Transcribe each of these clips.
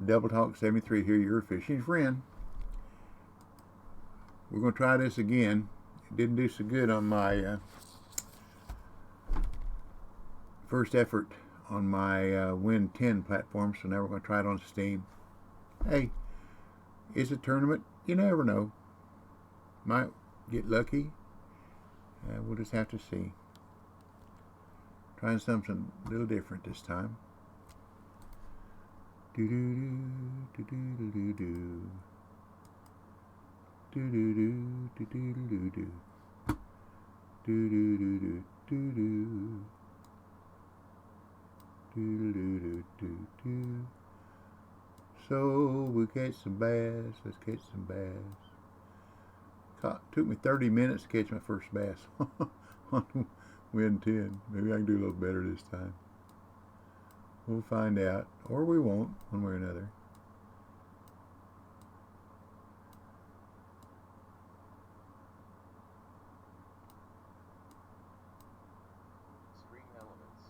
Double Talk 73 here, your fishing friend. We're going to try this again. It didn't do so good on my first effort on my Win 10 platform, so now we're going to try it on Steam. Hey, it's a tournament. You never know. Might get lucky. We'll just have to see. Trying something a little different this time. Do do do do do do do do do do do do do do do do do do do. So we catch some bass. Let's catch some bass. Took me 30 minutes to catch my first bass on Win 10. Maybe I can do a little better this time. We'll find out, or we won't, one way or another. Spring elements.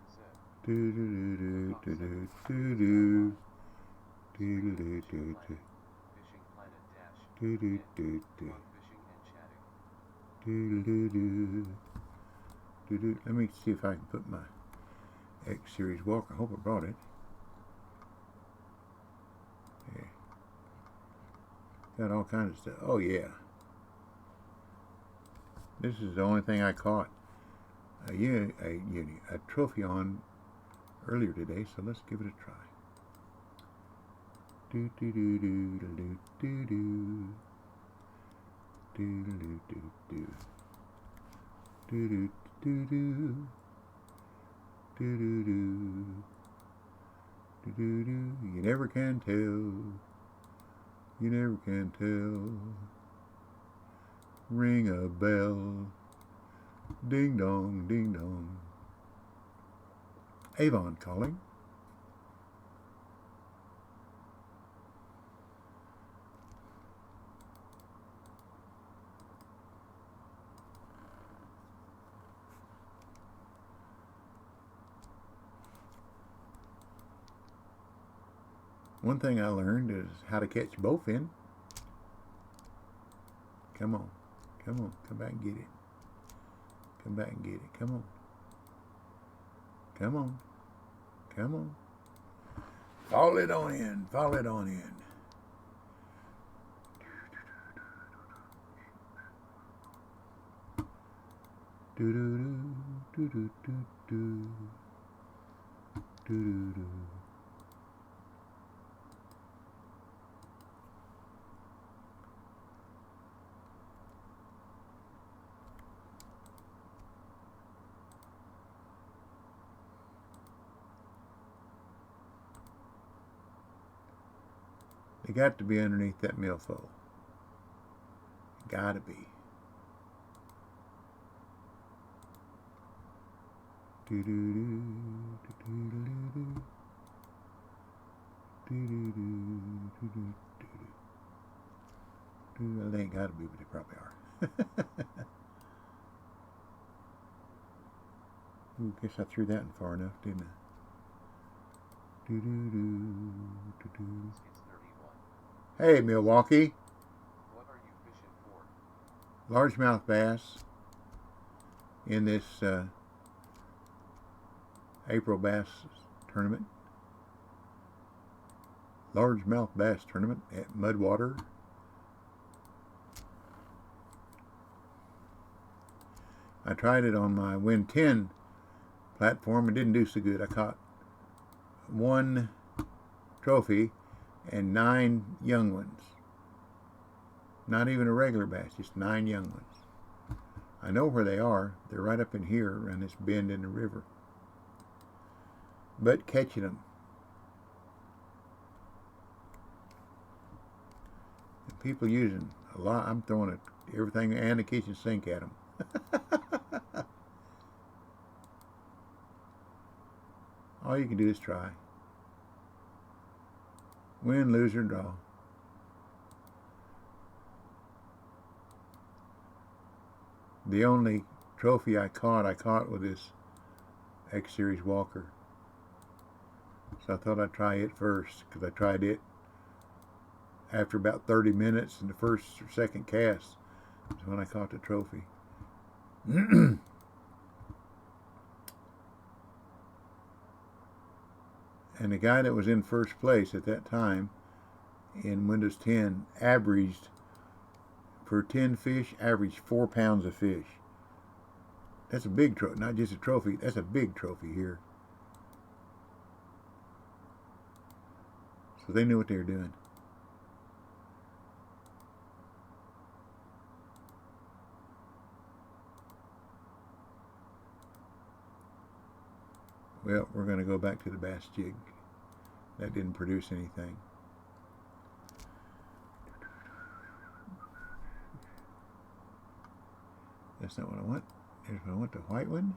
Set. Do do do do do do do do do do do do. Fishing planet dash. Do do do do. Fun fishing and chatting. Do do do do do. Let me see if I can put my X Series Walker. I hope I brought it. Yeah. Got all kinds of stuff. Oh yeah. This is the only thing I caught a trophy on earlier today, so let's give it a try. Do do do do do do do do do do do do do do do do do do do do. You never can tell. You never can tell. Ring a bell. Ding dong, ding dong. Avon calling. One thing I learned is how to catch bowfin. Come on, come on, come back and get it. Come back and get it. Come on. Come on. Come on. Fall it on in. Fall it on in. Do do do do do do do do do. They got to be underneath that milfoil. Gotta be. Do do do do do do do do do do. They ain't gotta be, but they probably are. Ooh, guess I threw that in far enough, didn't I? Do do do do do. Hey, Milwaukee. What are you fishing for? Largemouth bass in this April bass tournament. Largemouth bass tournament at Mudwater. I tried it on my Win 10 platform. It didn't do so good. I caught one trophy and 9 young ones. Not even a regular bass, just 9 young ones. I know where they are. They're right up in here around this bend in the river. But catching them. And people using a lot. I'm throwing everything and the kitchen sink at them. All you can do is try. Win, lose, or draw. The only trophy I caught with this X Series Walker. So I thought I'd try it first, because I tried it after about 30 minutes in the first or second cast. That's when I caught the trophy. And the guy that was in first place at that time in Windows 10 averaged, for 10 fish, averaged 4 pounds of fish. That's a big trophy, not just a trophy, that's a big trophy here. So they knew what they were doing. Well, we're going to go back to the bass jig. That didn't produce anything. That's not what I want. Here's what I want, the white one.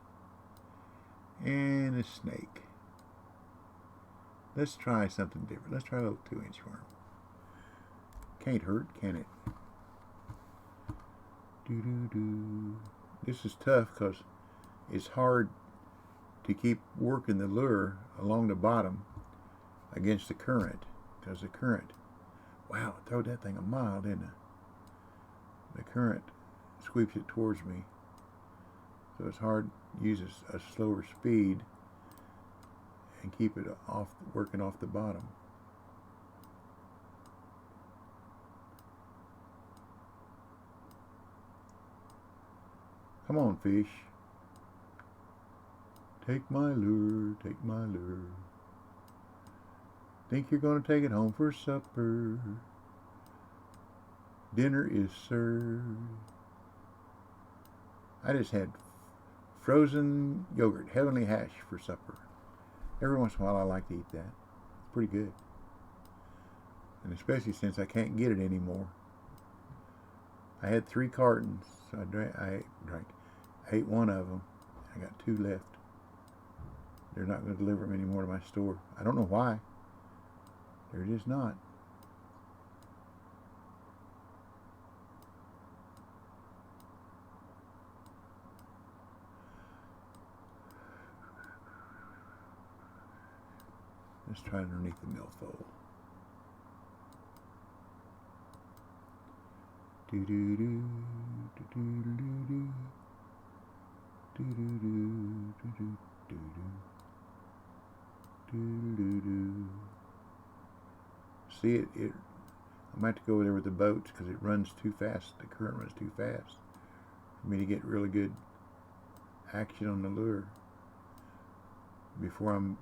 And a snake. Let's try something different. Let's try a little 2-inch worm. Can't hurt, can it? Doo-doo-doo. This is tough because it's hard to keep working the lure along the bottom against the current, because the current, wow, it throwed that thing a mile, didn't it? The current sweeps it towards me, so it's hard to use a slower speed and keep it off, working off the bottom. Come on, fish. Take my lure, take my lure. Think you're going to take it home for supper. Dinner is served. I just had frozen yogurt, heavenly hash for supper. Every once in a while I like to eat that. It's pretty good. And especially since I can't get it anymore. I had 3 cartons, so I ate one of them. I got 2 left. They're not going to deliver them anymore to my store. I don't know why. They're just not. Let's try it underneath the milfoil. Do do do do do do do do do do do do do do do. See it? I might have to go over there with the boats because it runs too fast. The current runs too fast for me to get really good action on the lure before I'm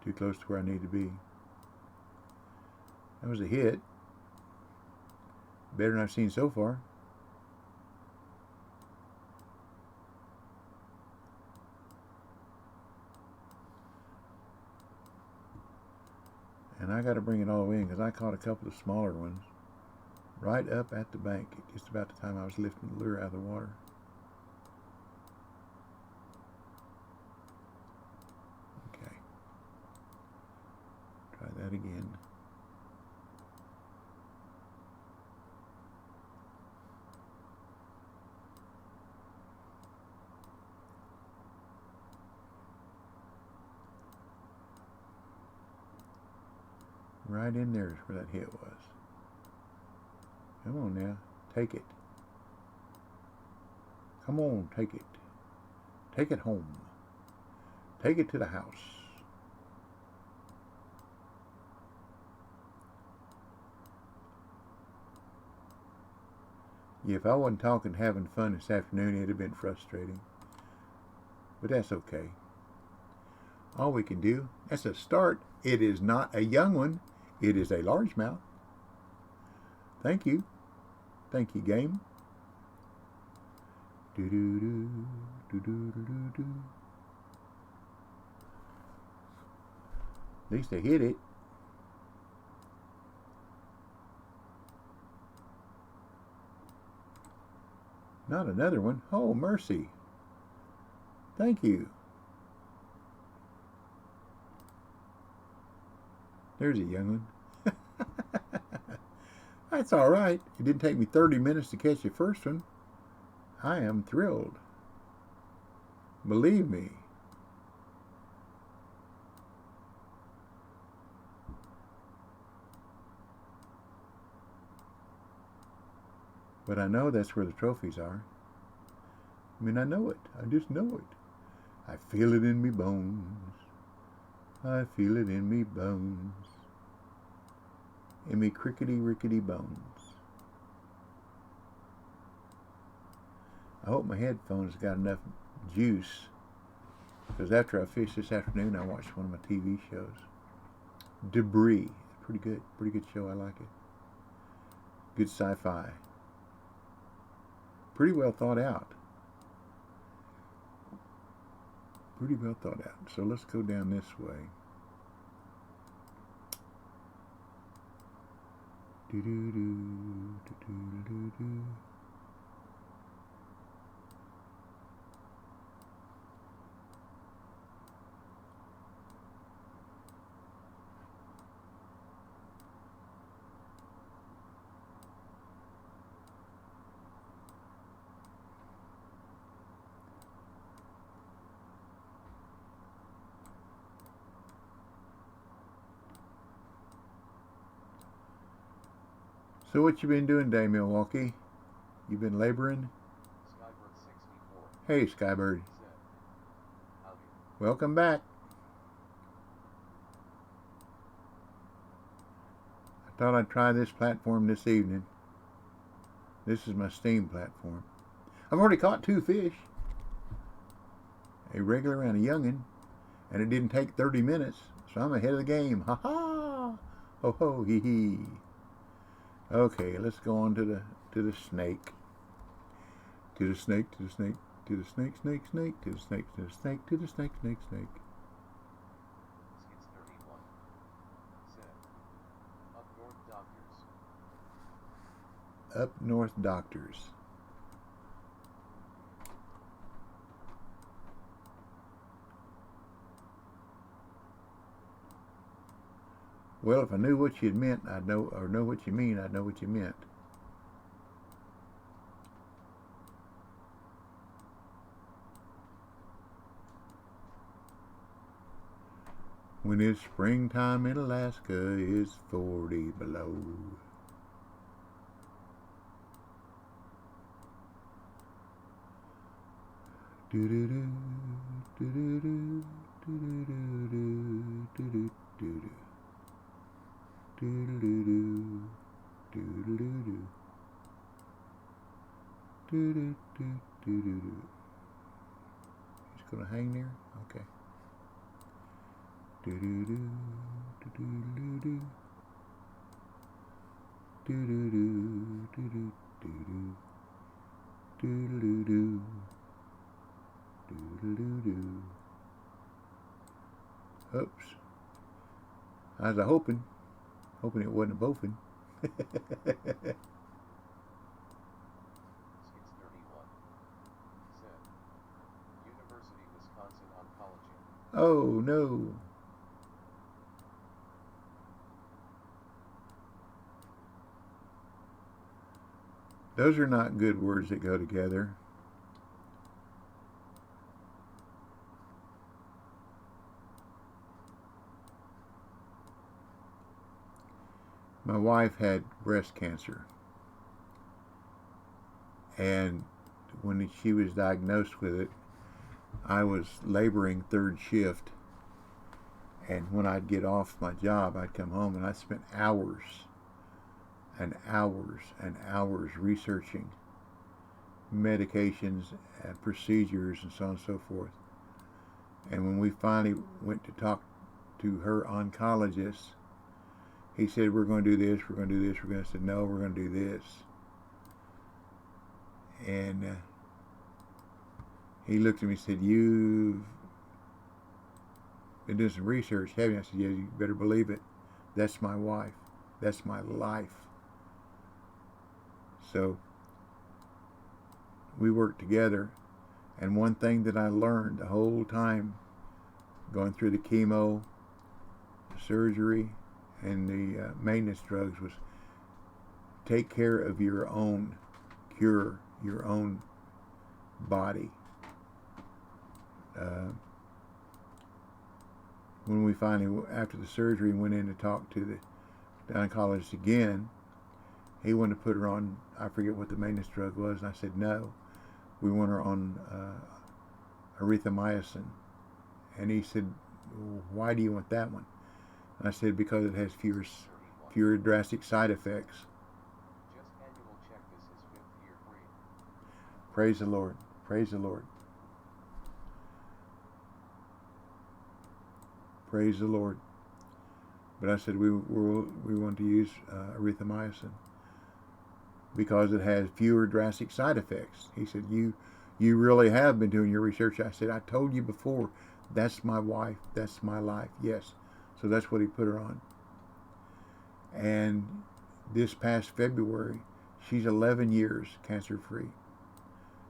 too close to where I need to be. That was a hit. Better than I've seen so far. And I got to bring it all in because I caught a couple of smaller ones right up at the bank just about the time I was lifting the lure out of the water. Okay. Try that again. Right in there is where that hit was. Come on now, take it. Come on, take it. Take it home. Take it to the house. Yeah, if I wasn't talking, having fun this afternoon, it'd have been frustrating. But that's okay. All we can do, that's a start. It is not a young one. It is a largemouth. Thank you. Thank you, game. Do do do do do do do. At least I hit it. Not another one. Oh, mercy. Thank you. There's a young one. That's all right. It didn't take me 30 minutes to catch the first one. I am thrilled. Believe me. But I know that's where the trophies are. I mean, I know it. I just know it. I feel it in me bones. I feel it in me bones. In me crickety rickety bones. I hope my headphones got enough juice, because after I fish this afternoon, I watched one of my TV shows. Debris. Pretty good. Pretty good show. I like it. Good sci-fi. Pretty well thought out. Pretty well thought out. So let's go down this way. Do-do-do, So what you been doing today, Milwaukee? You been laboring? Skybird 64. Hey, Skybird. Zed. Howdy. Welcome back. I thought I'd try this platform this evening. This is my steam platform. I've already caught 2 fish. A regular and a youngin'. And it didn't take 30 minutes. So I'm ahead of the game. Ha ha! Ho ho hee hee. Okay, let's go on to the snake. To the snake, to the snake, to the snake, snake, snake, to the snake, to the snake, to the snake, snake, snake. Skids 31. Zed. Up North Doctors. Up North Doctors. Well, if I knew what you meant, I'd know, or know what you mean, I'd know what you meant. When it's springtime in Alaska, it's 40 below. Do-do-do, do-do-do, do-do-do, do-do-do. Do-do-do, do-do-do-do. Do-do-do-do-do-do. He's gonna hang there? Okay. Do-do-do, do-do-do-do. Do-do-do, do-do-do-do. Do-do-do-do. Do-do-do-do. Oops. I was hoping it wasn't a bowfin. Skids 31. Zed. University Wisconsin Oncology. Oh no. Those are not good words that go together. My wife had breast cancer, and when she was diagnosed with it, I was laboring 3rd shift, and when I'd get off my job, I'd come home and I spent hours and hours and hours researching medications and procedures and so on and so forth. And when we finally went to talk to her oncologist, he said, we're going to do this, we're going to do this, we're going to say, no, we're going to do this. And he looked at me and said, you've been doing some research, haven't you? I said, yeah, you better believe it. That's my wife. That's my life. So we worked together. And one thing that I learned the whole time going through the chemo, the surgery, and the maintenance drugs was take care of your own cure, your own body. When we finally, after the surgery, went in to talk to the oncologist again, He wanted to put her on, I forget what the maintenance drug was, and I said no. We want her on erythromycin. And he said, well, why do you want that one? And I said, because it has fewer drastic side effects. Just annual check. This is 5th year free. Praise the Lord. Praise the Lord. Praise the Lord. But I said we want to use erythromycin because it has fewer drastic side effects. He said, you really have been doing your research. I said, I told you before, that's my wife, that's my life. Yes. So that's what he put her on. And this past February, she's 11 years cancer-free.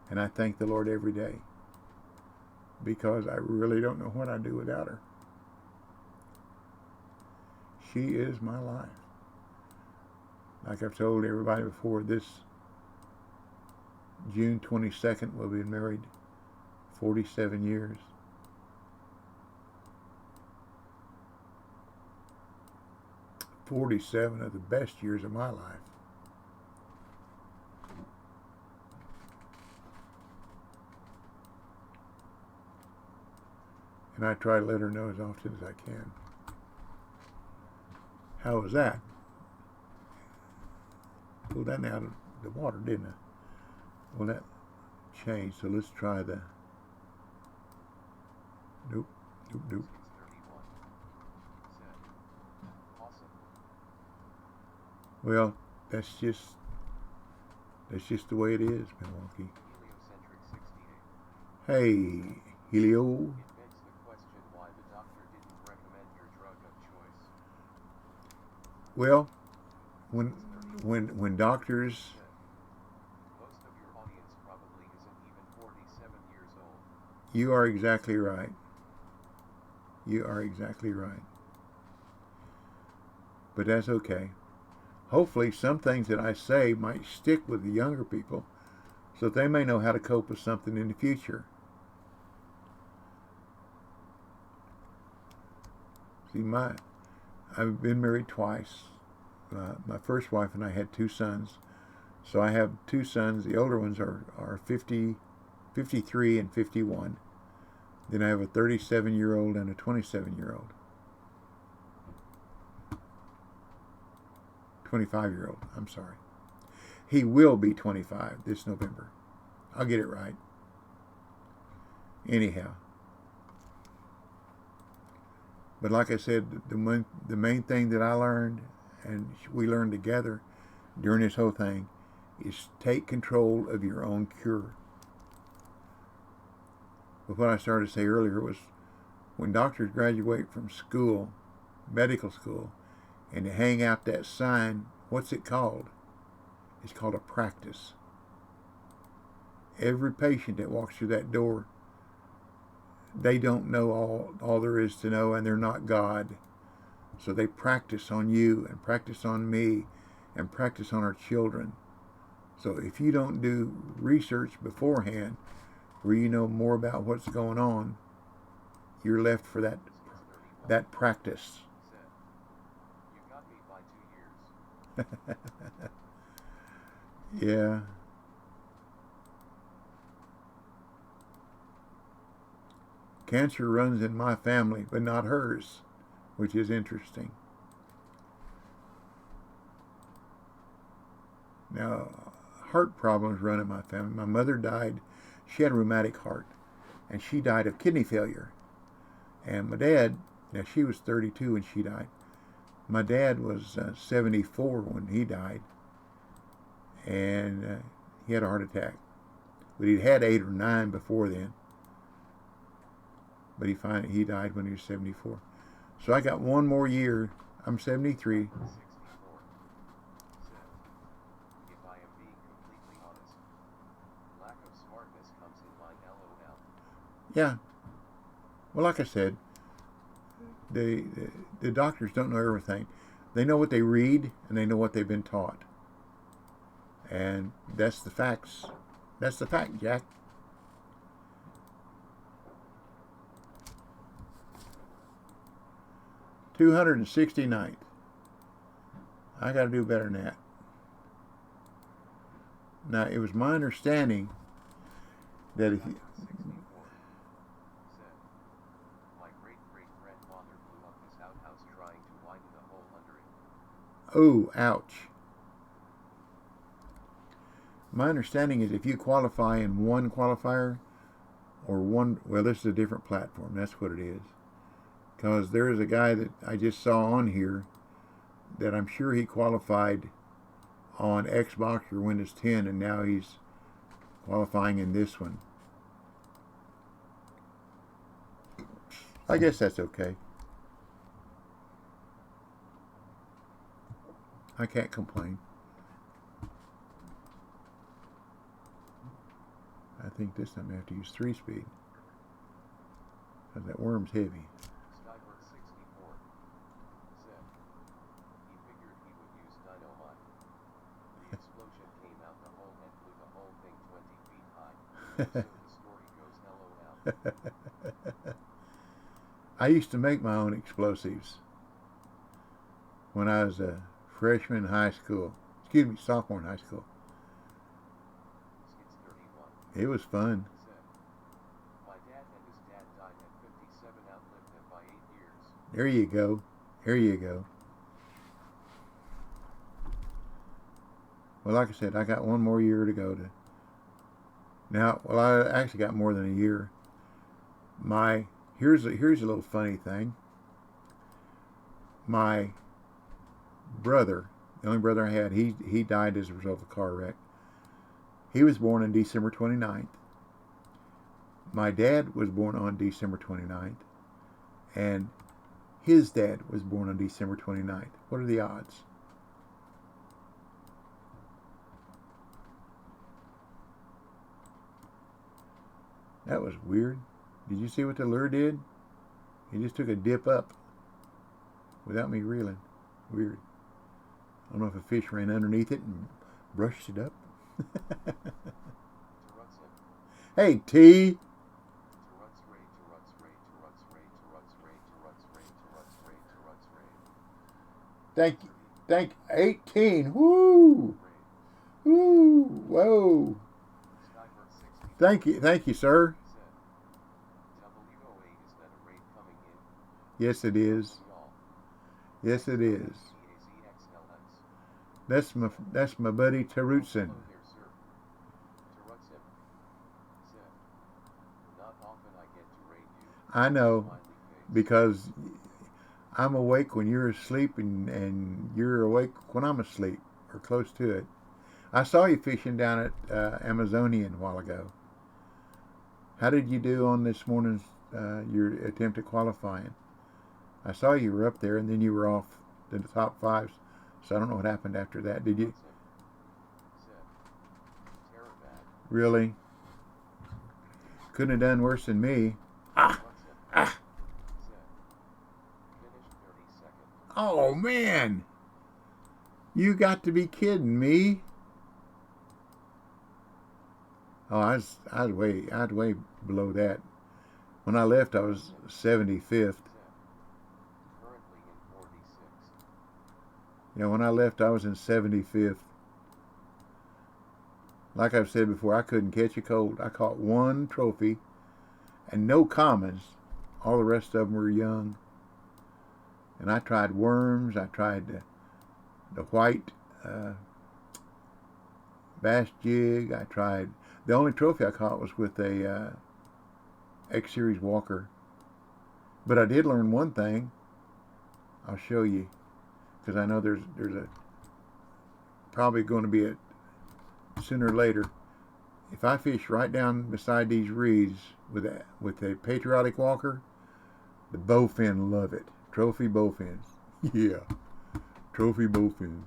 And I thank the Lord every day because I really don't know what I'd do without her. She is my life. Like I've told everybody before, this June 22nd, we'll be married 47 years. "47 of the best years of my life." And I try to let her know as often as I can. How was that? Pulled that out of the water, didn't I? Well, that changed. So let's try the. Nope. Nope. Nope. 631. Set. Awesome. Well, that's just the way it is, Milwaukee. Heliocentric 68. Hey, Helio. It begs the question why the doctor didn't recommend your drug of choice. Well, when doctors, Most of your audience probably isn't even 47 years old. you are exactly right. You are exactly right. But that's okay. Hopefully some things that I say might stick with the younger people so that they may know how to cope with something in the future. See, I've been married twice. My first wife and I had 2 sons. So I have 2 sons. The older ones are 50, 53 and 51. Then I have a 37-year-old and a 27-year-old. 25-year-old, I'm sorry. He will be 25 this November. I'll get it right. Anyhow. But like I said, the main thing that I learned, and we learned together during this whole thing, is take control of your own cure. But what I started to say earlier was when doctors graduate from school, medical school, and they hang out that sign, what's it called? It's called a practice. Every patient that walks through that door, they don't know all there is to know, and they're not God. So they practice on you and practice on me and practice on our children. So if you don't do research beforehand where you know more about what's going on, you're left for that practice. You got me by 2 years. Yeah. Cancer runs in my family, but not hers, which is interesting. Now, heart problems run in my family. My mother died. She had a rheumatic heart, and she died of kidney failure. And my dad, now she was 32 when she died. My dad was 74 when he died, and he had a heart attack. But he'd had 8 or 9 before then. But he died when he was 74. So I got one more year. I'm 73. 64. Set. If I am being completely honest, lack of smartness comes in my LOL. Yeah. Well, like I said, the doctors don't know everything. They know what they read, and they know what they've been taught. And that's the facts. That's the fact, Jack. $269th. I got to do better than that. Now, it was my understanding that if you... 64 said, my great-great-grandfather blew up his outhouse trying to widen the hole under it. Oh, ouch. My understanding is if you qualify in one qualifier or one... Well, this is a different platform. That's what it is. Because there is a guy that I just saw on here that I'm sure he qualified on Xbox or Windows 10, and now he's qualifying in this one. I guess that's okay. I can't complain. I think this time I have to use 3-speed because that worm's heavy. Skybird 64 said, he figured he would use dynamite. The explosion came out the hole and blew the whole thing 20 feet high. So the story goes LOL. I used to make my own explosives when I was a freshman in high school. Excuse me, sophomore in high school. Skids 31 It was fun. said, my dad and his dad died at 57, outlived them by 8 years. There you go. There you go. Well, like I said, I got one more year to go to. Now, well, I actually got more than a year. Here's a little funny thing. My brother, the only brother I had, he died as a result of a car wreck. He was born on December 29th. My dad was born on December 29th. And his dad was born on December 29th. What are the odds? That was weird. Did you see what the lure did? He just took a dip up without me reeling. Weird. I don't know if a fish ran underneath it and brushed it up. Hey, T. Thank you. 18. Woo! Woo! Whoa! Thank you, sir. Yes, it is. Yes, it is. That's my buddy Terutsin. I know, because I'm awake when you're asleep, and you're awake when I'm asleep, or close to it. I saw you fishing down at Amazonian a while ago. How did you do on this morning's your attempt at qualifying? I saw you were up there, and then you were off to the top 5s. So I don't know what happened after that. Did you? Really? Couldn't have done worse than me. Ah! Ah! Oh, man! You got to be kidding me. Oh, I was way below that. When I left, I was 75th. Yeah, when I left, I was in 75th. Like I've said before, I couldn't catch a cold. I caught one trophy and no commons. All the rest of them were young. And I tried worms. I tried the white bass jig. I tried... The only trophy I caught was with a X-Series Walker. But I did learn one thing. I'll show you, because I know there's a probably going to be a sooner or later. If I fish right down beside these reeds with a Patriotic Walker, the bowfin love it. Trophy bowfins. Yeah, trophy bowfins.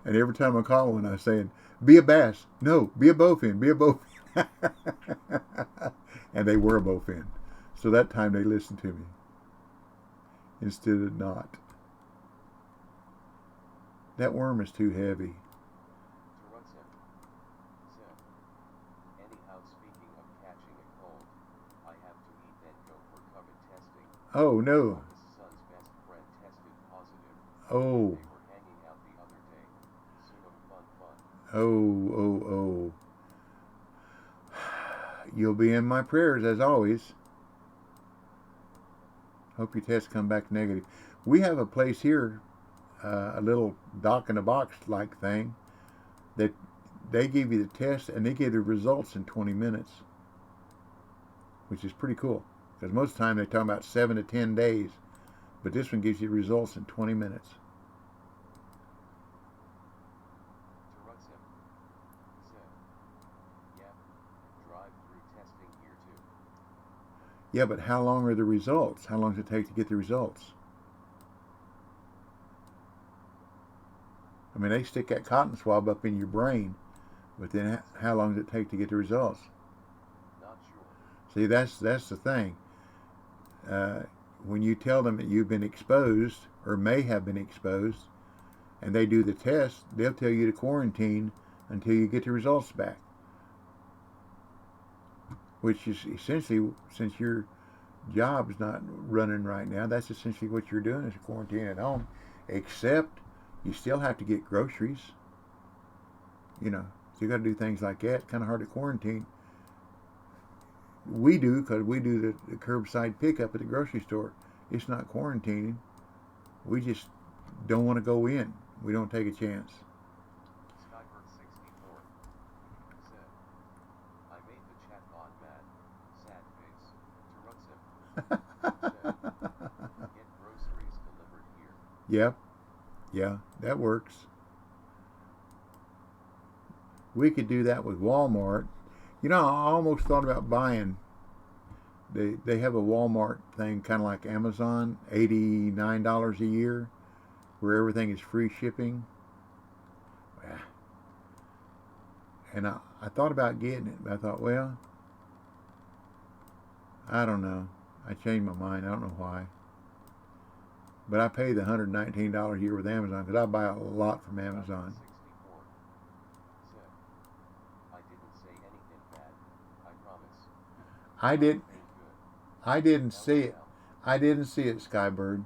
And every time I caught one, I was saying, be a bass. No, be a bowfin. Be a bowfin. And they were a bowfin. So that time they listened to me instead of not. That worm is too heavy. Anyhow, speaking of catching a cold, I have to eat then go for COVID testing. Oh, no. My son's best friend tested positive. Oh. They were hanging out the other day. Soon fun. Oh, oh, oh. You'll be in my prayers as always. Hope your tests come back negative. We have a place here, a little doc in a box like thing that they give you the test and they give the results in 20 minutes, which is pretty cool. Because most of the time they talk about 7 to 10 days, but this one gives you results in 20 minutes. Yeah, but how long are the results? How long does it take to get the results? I mean, they stick that cotton swab up in your brain, but then how long does it take to get the results? Not sure. See, that's the thing. When you tell them that you've been exposed or may have been exposed, and they do the test, they'll tell you to quarantine until you get the results back. Which is essentially, since your job's not running right now, that's essentially what you're doing is quarantine at home. Except you still have to get groceries. You know, so you got to do things like that. Kind of hard to quarantine. We do because we do the curbside pickup at the grocery store. It's not quarantining. We just don't want to go in. We don't take a chance. Skybird64 said, I made the chatbot mad. Sad face. Said, get groceries delivered here. Yep. Yeah, that works. We could do that with Walmart. You know, I almost thought about buying. They have a Walmart thing, kind of like Amazon, $89 a year, where everything is free shipping. And I thought about getting it, but I thought, well, I don't know. I changed my mind. I don't know why. But I pay the $119 a year with Amazon because I buy a lot from Amazon. 64 said, I didn't say anything bad. I promise. I did. Everything good. I didn't see it. LOL. I didn't see it, Skybird.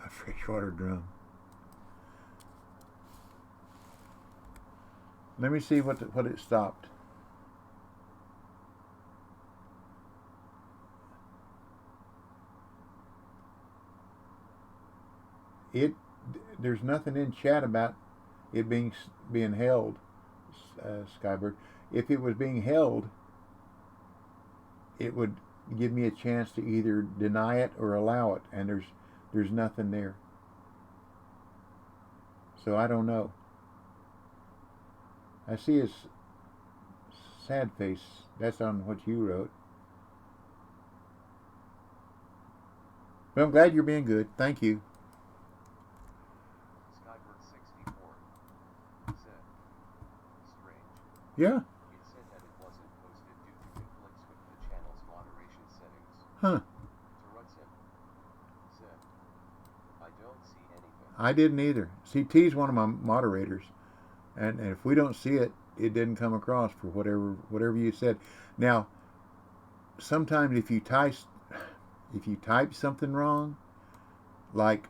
A freshwater drum. Let me see what it stopped. There's nothing in chat about it being held, Skybird. If it was being held, it would give me a chance to either deny it or allow it, and there's nothing there. So I don't know. I see his sad face. That's on what you wrote. But I'm glad you're being good. Thank you. Skybird64 said, strange. Yeah. It said that it wasn't posted due to conflicts with the channel's moderation settings. Huh. Tarutsim said, I don't see anything. I didn't either. See, T's one of my moderators, and if we don't see it, it didn't come across for whatever you said. Now, sometimes if you type something wrong, like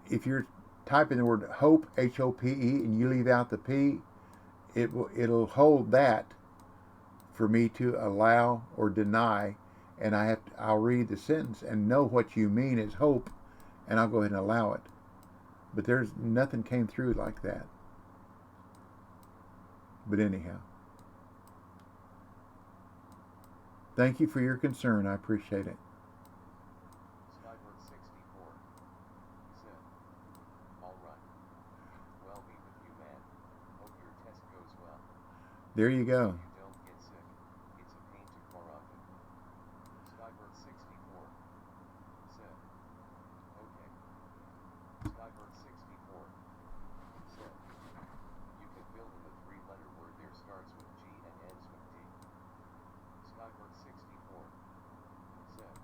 if you're typing the word hope, HOPE, and you leave out the P, it'll hold that for me to allow or deny, and I'll read the sentence and know what you mean is hope, and I'll go ahead and allow it. But there's nothing came through like that. But anyhow, thank you for your concern. I appreciate it. Skybird64 said, all right. Well, be with you, man. Hope your test goes well. There you go. You don't get sick. It's a pain to quarantine. Skybird64 said, okay. Skybird64 said, you can fill in the three-letter word there starts with G and ends with D. Skybird64 said,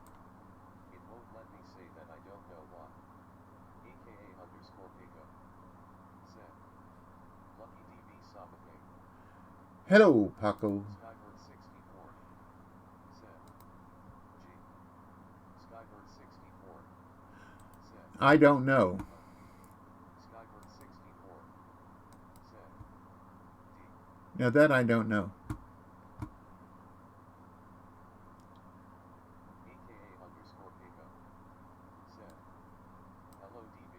it won't let me say that I don't know what. AKA_Pico said, Lucky DB Sabate. Hello, Paco. Skybird64 said, G. Skybird64 said, I don't know. Skybird64 Now that I don't know. AKA_Pico said, hello DB.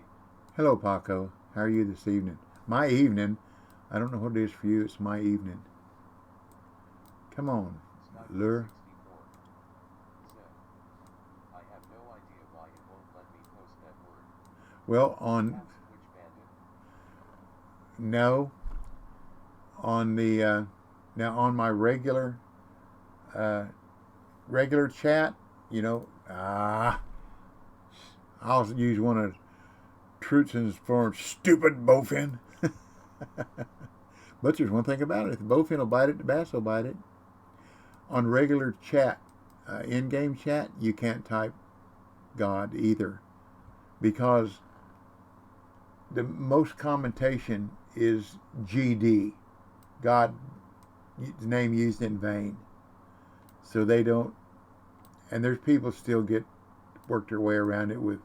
Hello, Paco. How are you this evening? My evening. I don't know what it is for you. It's my evening. Come on, Lure. Skybird64 said, I have no idea why it won't let me post that word. Well, on Ask which bandit. no, on the now on my uh, regular chat, you know, I'll use one of Trutson's for stupid bowfin. But there's one thing about it: if the bowfin will bite it, the bass will bite it. On regular chat, in-game chat, you can't type God either, because the most commentation is GD, God, name used in vain. So they don't, and there's people still get work their way around it with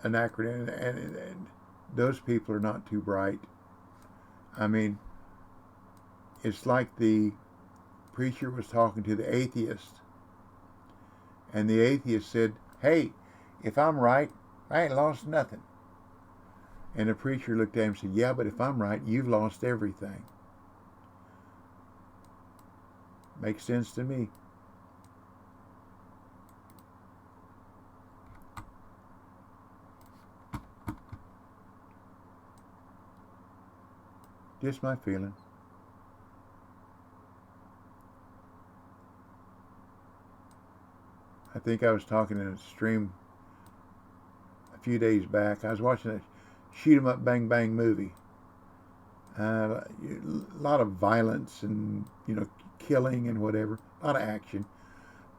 an acronym, and those people are not too bright. I mean, it's like the preacher was talking to the atheist, and the atheist said, "Hey, if I'm right, I ain't lost nothing." And the preacher looked at him and said, "Yeah, but if I'm right, you've lost everything." Makes sense to me. Just my feeling. I think I was talking in a stream a few days back. I was watching a shoot 'em up bang bang movie. A lot of violence and killing and whatever. A lot of action.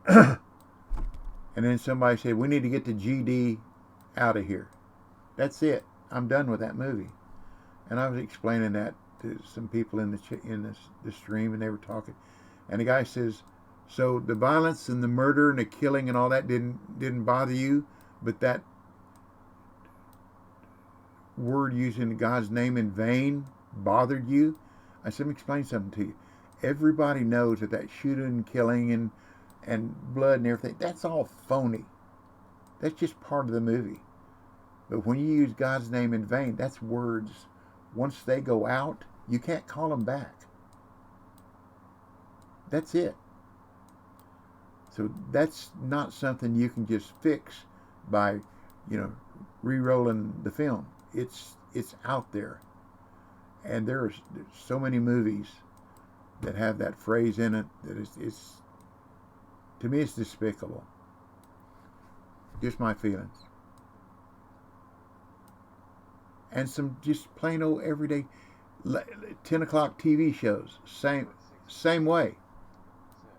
And then somebody said, "We need to get the GD out of here." That's it. I'm done with that movie. And I was explaining that to some people in the stream, and they were talking. And the guy says, "So the violence and the murder and the killing and all that didn't bother you, but that word using God's name in vain bothered you?" I said, "Let me explain something to you. Everybody knows that shooting and killing and blood and everything, that's all phony. That's just part of the movie. But when you use God's name in vain, that's words. Once they go out, you can't call them back. That's it. So that's not something you can just fix by, re-rolling the film. It's out there, and there's so many movies that have that phrase in it that it's to me it's despicable. Just my feelings. And some just plain old everyday 10 o'clock TV shows. Same way. Said,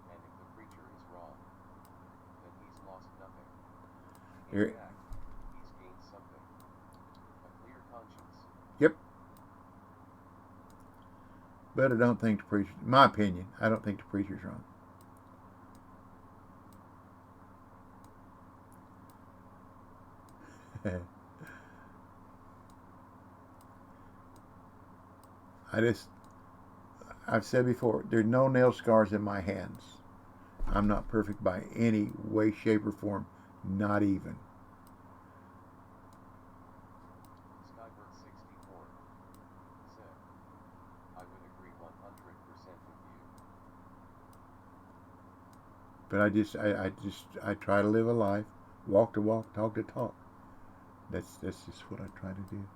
and if the preacher is wrong, then he's lost nothing. In Here- fact, he's gained something. A clear conscience. Yep. But I don't think the preacher, in my opinion, I don't think the preacher's wrong. I've said before, there's no nail scars in my hands. I'm not perfect by any way, shape, or form. Not even. Skybird64 said, I would agree 100% with you. But I try to live a life, walk to walk, talk to talk. That's just what I try to do.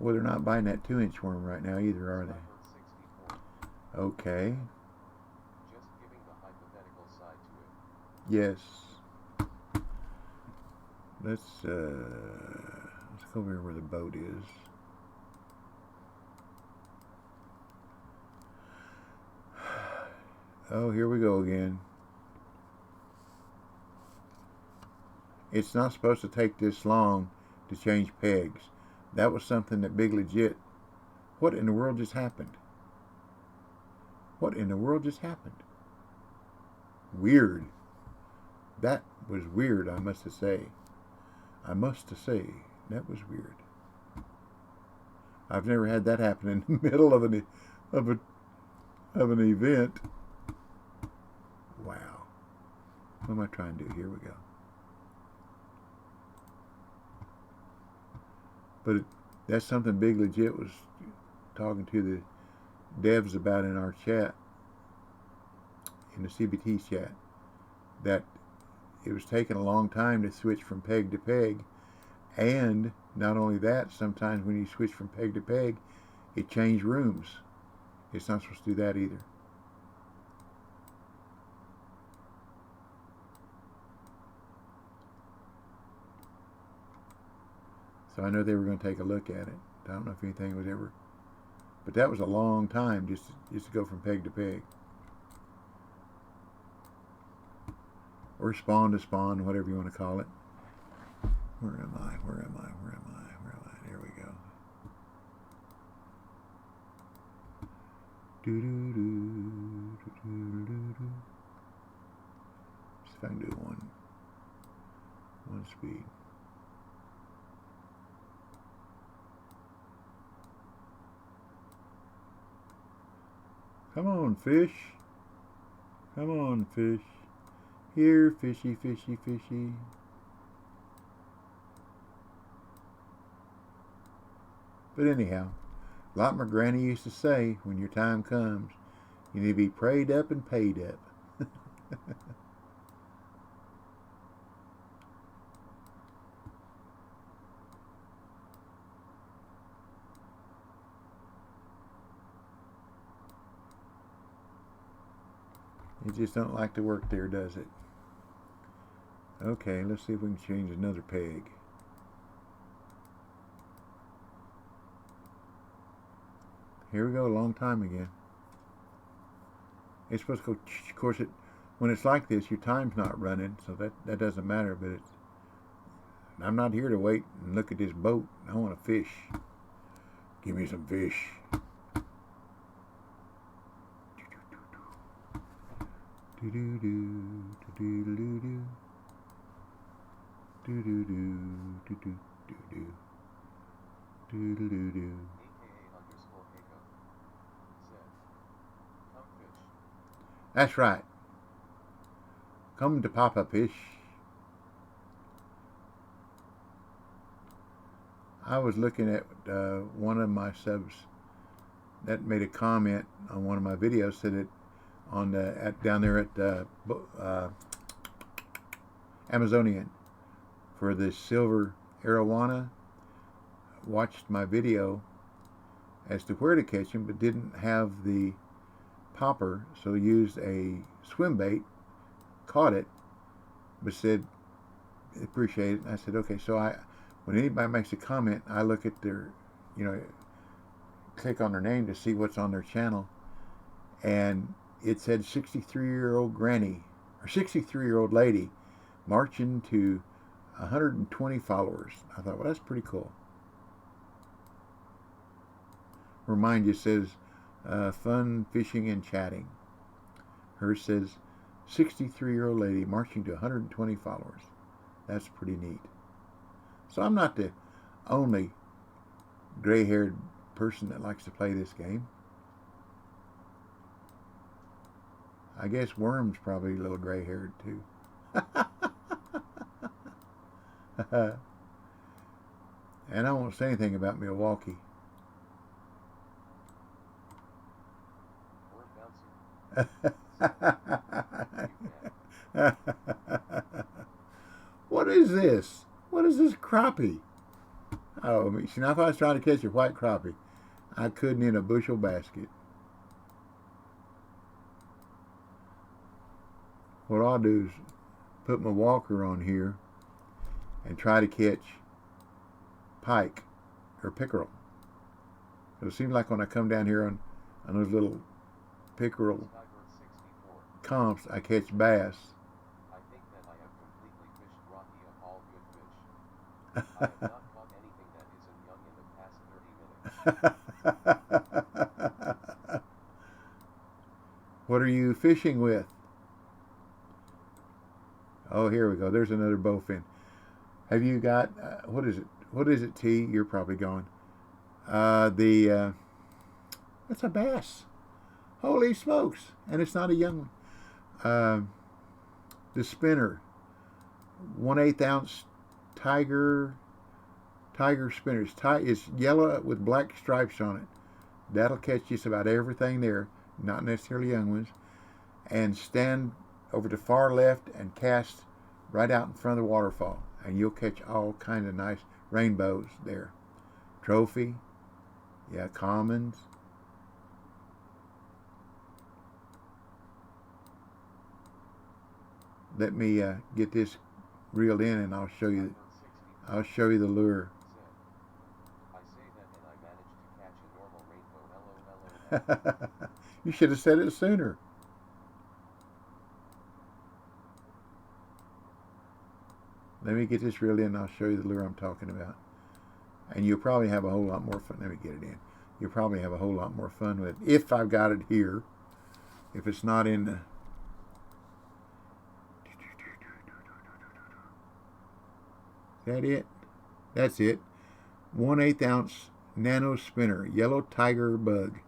Well, they're not buying that 2-inch worm right now either, are they? Skybird64, Okay. just giving the hypothetical side to it. Yes. Let's go over here where the boat is. Oh, here we go again. It's not supposed to take this long to change pegs. That was something that Big Legit. What in the world just happened? What in the world just happened? Weird. That was weird, I must say. That was weird. I've never had that happen in the middle of of a of an event. Wow. What am I trying to do? Here we go. But that's something Big Legit was talking to the devs about in our chat, in the CBT chat, that it was taking a long time to switch from peg to peg, and not only that, sometimes when you switch from peg to peg, it changed rooms. It's not supposed to do that either. So I know they were going to take a look at it. I don't know if anything was ever, but that was a long time just to go from peg to peg, or spawn to spawn, whatever you want to call it. Where am I? Where am I? Where am I? Where am I? There we go. Do do do do do do do. See if I can do one speed. Come on, fish. Come on, fish. Here, fishy, fishy, fishy. But anyhow, like my granny used to say, when your time comes, you need to be prayed up and paid up. It just don't like to work there, does it? Okay, let's see if we can change another peg. Here we go, a long time again. It's supposed to go, of course, when it's like this, your time's not running, so that doesn't matter, but I'm not here to wait and look at this boat. I want to fish. Give me some fish. Do do do do do do do do do do do do do do do do. That's right. Come to Papa Fish. I was looking at one of my subs that made a comment on one of my videos, said it on down there at Amazonian for the silver arowana. Watched my video as to where to catch him, but didn't have the popper, so used a swim bait, caught it, but said appreciate it. And I said okay. So when anybody makes a comment, I look at their, click on their name to see what's on their channel, and it said 63-year-old granny or 63-year-old lady marching to 120 followers. I thought, well, that's pretty cool. Remind you says fun fishing and chatting. Hers says 63-year-old lady marching to 120 followers. That's pretty neat. So I'm not the only gray-haired person that likes to play this game. I guess Worm's probably a little gray-haired too. And I won't say anything about Milwaukee. What is this? What is this crappie? Oh, see, now if I was trying to catch a white crappie, I couldn't in a bushel basket. What I'll do is put my walker on here and try to catch pike or pickerel. It seems like when I come down here on those little pickerel comps, I catch bass. I think that I have completely fished Rocky of all good fish. I have not caught anything that isn't young in the past 30 minutes. What are you fishing with? Oh, here we go. There's another bowfin. Have you got, what is it? What is it, T? You're probably gone. That's a bass. Holy smokes! And it's not a young one. The spinner, 1/8 ounce tiger spinners. It's yellow with black stripes on it. That'll catch just about everything there, not necessarily young ones. And stand over to far left and cast right out in front of the waterfall, and you'll catch all kinds of nice rainbows there. Trophy, yeah, commons. Let me get this reeled in, and I'll show you. I'll show you the lure. I say that and I managed to catch a normal rainbow. LOL. You should have said it sooner. Let me get this reeled in, and I'll show you the lure I'm talking about. And you'll probably have a whole lot more fun. Let me get it in. You'll probably have a whole lot more fun with it if I've got it here. If it's not in the... Is that it? That's it. 1/8 ounce nano spinner, yellow tiger bug.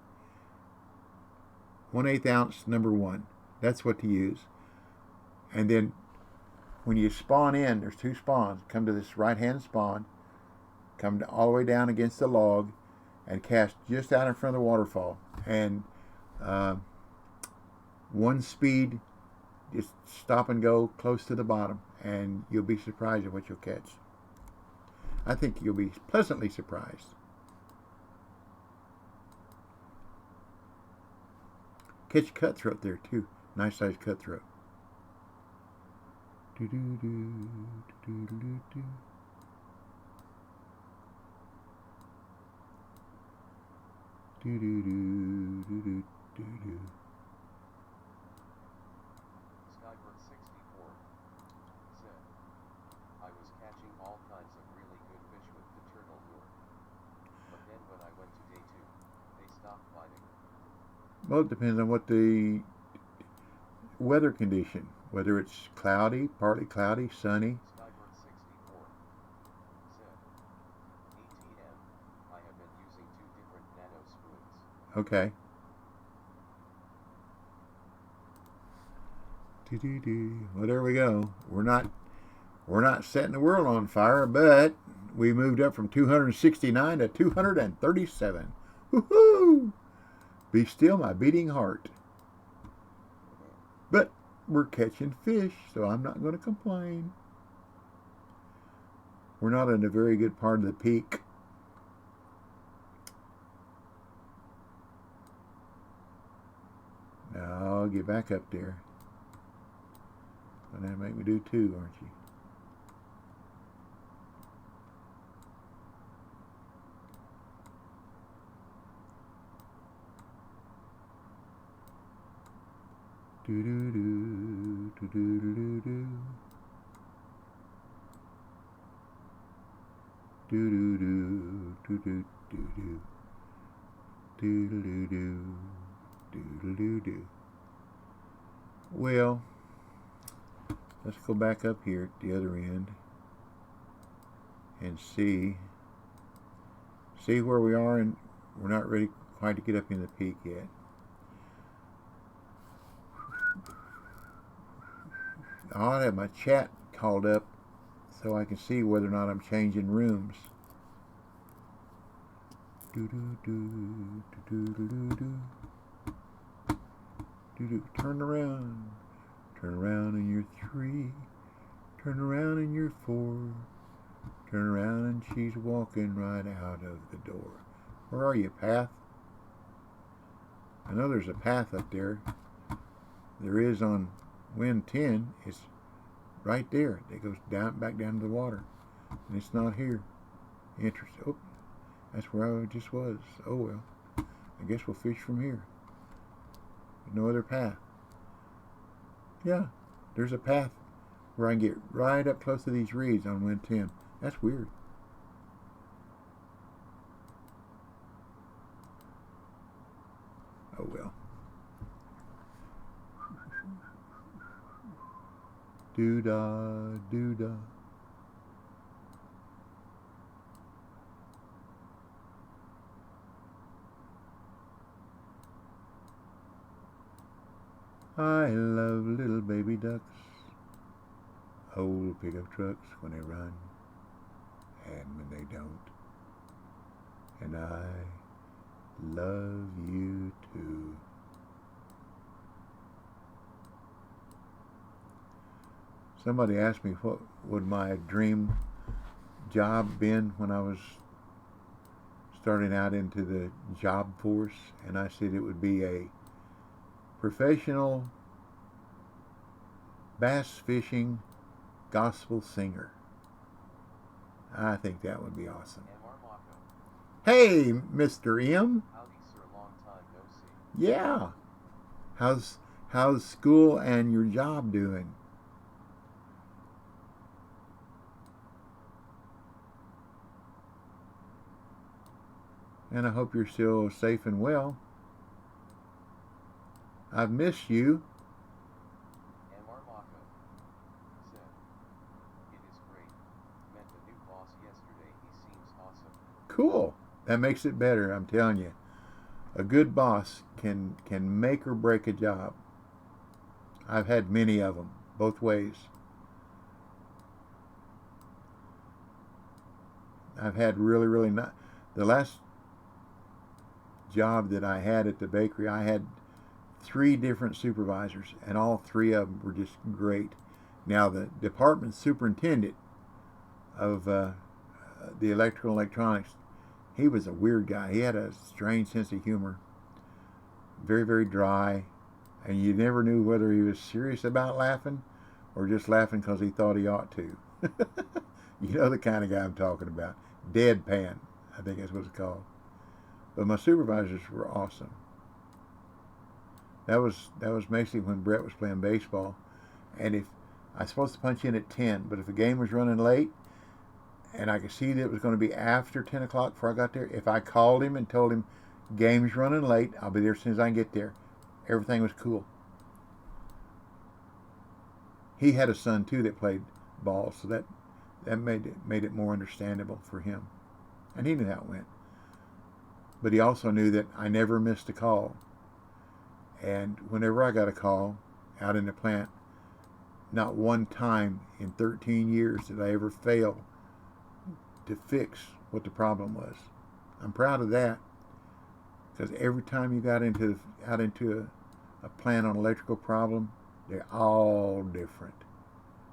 1/8 ounce number 1. That's what to use. And then when you spawn in, there's 2 spawns. Come to this right hand spawn, come all the way down against the log, and cast just out in front of the waterfall. And 1 speed, just stop and go close to the bottom, and you'll be surprised at what you'll catch. I think you'll be pleasantly surprised. Catch cutthroat there too. Nice sized cutthroat. Do do do do do do do. Do do do do do do do. Skybird 64 said, I was catching all kinds of really good fish with the turtle lure. But then when I went to day 2, they stopped biting. Well, it depends on what the weather condition, whether it's cloudy, partly cloudy, sunny. Skybird 64 said, ATM, I have been using 2 different nano spoons. Okay. Well, there we go. We're not setting the world on fire, but we moved up from 269 to 237. Woohoo! Be still my beating heart. But we're catching fish, so I'm not going to complain. We're not in a very good part of the peak. Now, get back up there. Gonna make me do 2, aren't you? Do do do do do do do do do do do do do do do do do do. Well, let's go back up here at the other end and see where we are, and we're not ready quite to get up in the peak yet. I'll have my chat called up so I can see whether or not I'm changing rooms. Do do do do do do do do do. Turn around. Turn around and you're 3. Turn around and you're 4. Turn around and she's walking right out of the door. Where are you, Path? I know there's a path up there. There is on Wind 10. It's right there. It goes down, back down to the water. And it's not here. Interesting. Oh, that's where I just was. Oh well. I guess we'll fish from here. There's no other path. Yeah, there's a path where I can get right up close to these reeds on Wind 10. That's weird. Oh well. Doo-dah, doo-dah. I love little baby ducks, old pickup trucks when they run, and when they don't. And I love you too. Somebody asked me what would my dream job been when I was starting out into the job force, and I said it would be a professional bass fishing gospel singer. I think that would be awesome. Hey, Mr. M. Howdy, sir. Long time no see. Yeah. How's school and your job doing? And I hope you're still safe and well. I've missed you. Mr. Mako said, "It is great. Met the new boss yesterday. He seems awesome." Cool. That makes it better, I'm telling you. A good boss can make or break a job. I've had many of them, both ways. I've had really not. The last job that I had at the bakery, I had 3 different supervisors, and all 3 of them were just great. Now, the department superintendent of the electrical and electronics, he was a weird guy. He had a strange sense of humor, very dry, and you never knew whether he was serious about laughing or just laughing because he thought he ought to. You know the kind of guy I'm talking about. Deadpan, I think that's what it's called. But my supervisors were awesome. That was basically when Brett was playing baseball, and if I was supposed to punch in at 10, but if the game was running late, and I could see that it was going to be after 10 o'clock before I got there, if I called him and told him, game's running late, I'll be there as soon as I can get there, everything was cool. He had a son too that played ball, so that made it more understandable for him, and he knew how it went. But he also knew that I never missed a call, and whenever I got a call out in the plant, not one time in 13 years did I ever fail to fix what the problem was. I'm proud of that, because every time you got out into a plant on electrical problem, they're all different.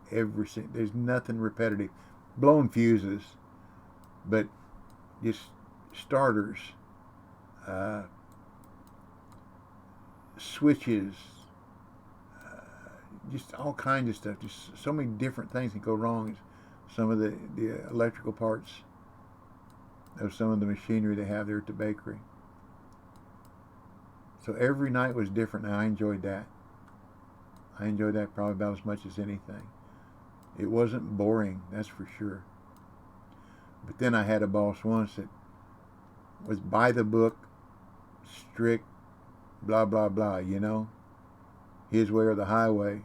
There's nothing repetitive. Blown fuses, but just starters, switches, just all kinds of stuff. Just so many different things can go wrong. Some of the electrical parts of some of the machinery they have there at the bakery. So every night was different, and I enjoyed that. I enjoyed that probably about as much as anything. It wasn't boring, that's for sure. But then I had a boss once that was by the book, strict, blah blah blah, you know, his way or the highway.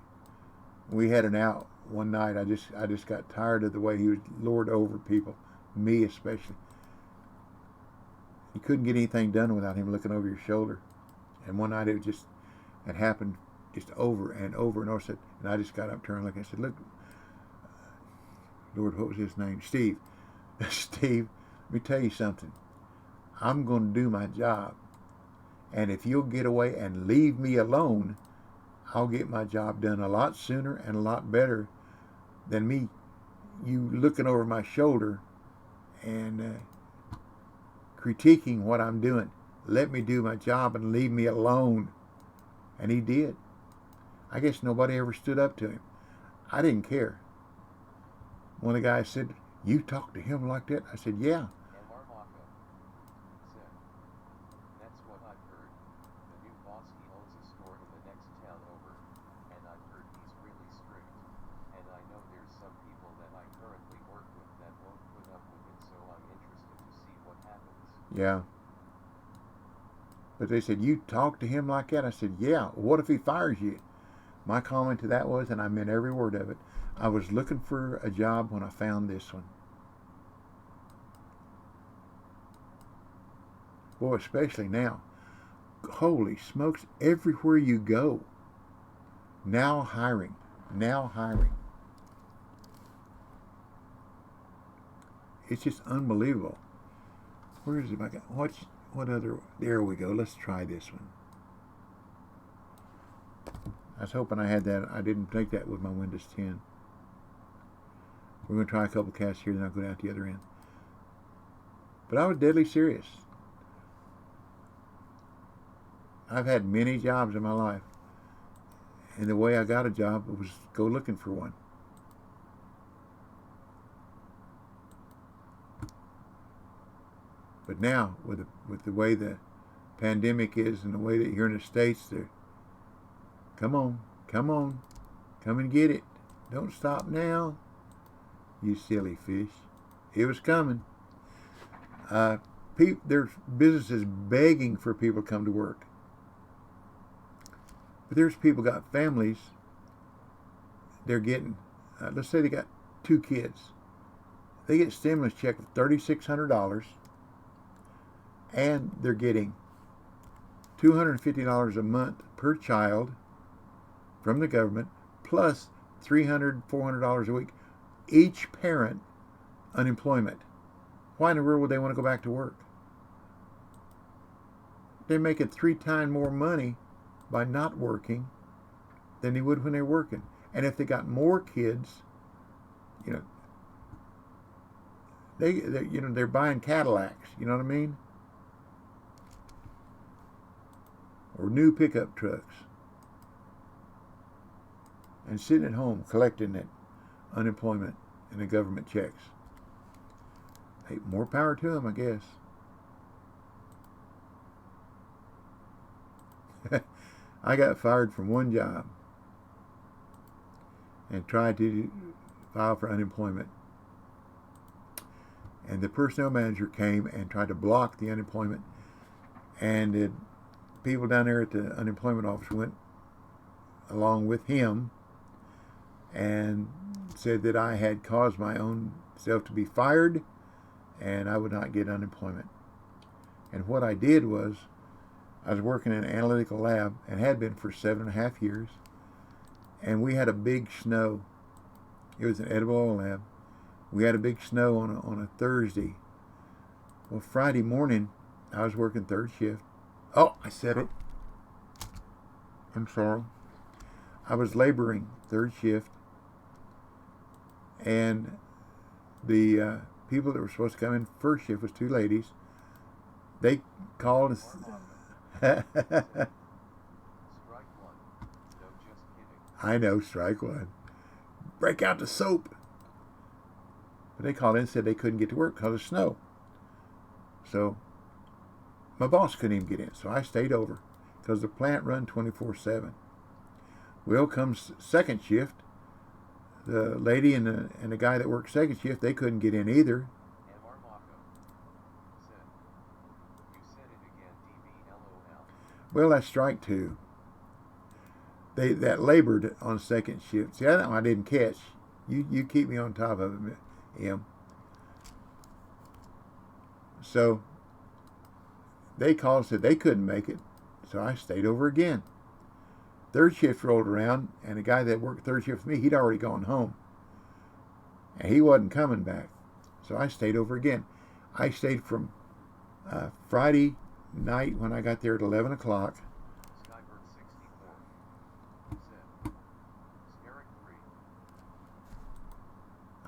We had an out one night. I just got tired of the way he would lord over people, me especially. You couldn't get anything done without him looking over your shoulder. And one night it happened just over and over and over. And I just got up, turned, and looked, and said, "Look, Lord, what was his name? Steve. Steve, let me tell you something. I'm going to do my job. And if you'll get away and leave me alone, I'll get my job done a lot sooner and a lot better than you looking over my shoulder and critiquing what I'm doing. Let me do my job and leave me alone." And he did. I guess nobody ever stood up to him. I didn't care. One of the guys said, "You talk to him like that?" I said, "Yeah." Mr. Mako said, "That's what I've heard. The new boss, he owns a store in the next town over, and I've heard he's really strict. And I know there's some people that I currently work with that won't put up with it, so I'm interested to see what happens." Yeah. But they said, "You talk to him like that?" I said, "Yeah. What if he fires you?" My comment to that was, and I meant every word of it, I was looking for a job when I found this one. Boy, especially now. Holy smokes, everywhere you go, Now hiring. Now hiring. It's just unbelievable. Where is it? What other? There we go. Let's try this one. I was hoping I had that. I didn't take that with my Windows 10. We're going to try a couple casts here, then I'll go down to the other end. But I was deadly serious. I've had many jobs in my life. And the way I got a job was go looking for one. But now, with the way the pandemic is and the way that here in the States, they're, come on, come and get it. Don't stop now, you silly fish. It was coming. There's businesses begging for people to come to work. But there's people got families. They're getting, let's say they got 2 kids. They get a stimulus check of $3,600, and they're getting $250 a month per child from the government, plus $300, $400 a week. Each parent unemployment. Why in the world would they want to go back to work? They're making 3 times more money by not working than they would when they're working. And if they got more kids, they're buying Cadillacs. You know what I mean? Or new pickup trucks. And sitting at home collecting that unemployment and the government checks. Hey, more power to them, I guess. I got fired from one job and tried to file for unemployment. And the personnel manager came and tried to block the unemployment. And the people down there at the unemployment office went along with him and said that I had caused my own self to be fired and I would not get unemployment. And what I did was, I was working in an analytical lab and had been for 7.5 years. And we had a big snow. It was an edible oil lab. We had a big snow on a Thursday. Well, Friday morning, I was working 3rd shift. Oh, I said it. I'm sorry. I was laboring 3rd shift. And the people that were supposed to come in 1st shift was 2 ladies. They called us. Strike 1. No, just kidding. I know, strike 1. Break out the soap. But they called in and said they couldn't get to work because of snow. So my boss couldn't even get in. So I stayed over because the plant run 24/7. Well, comes 2nd shift. The lady and the guy that worked 2nd shift, they couldn't get in either. Well, that's strike 2. That labored on 2nd shift. See, I didn't catch. You keep me on top of it, Em. So they called and said they couldn't make it. So I stayed over again. 3rd shift rolled around, and the guy that worked 3rd shift with me, he'd already gone home. And he wasn't coming back. So I stayed over again. I stayed from Friday night when I got there at 11 o'clock.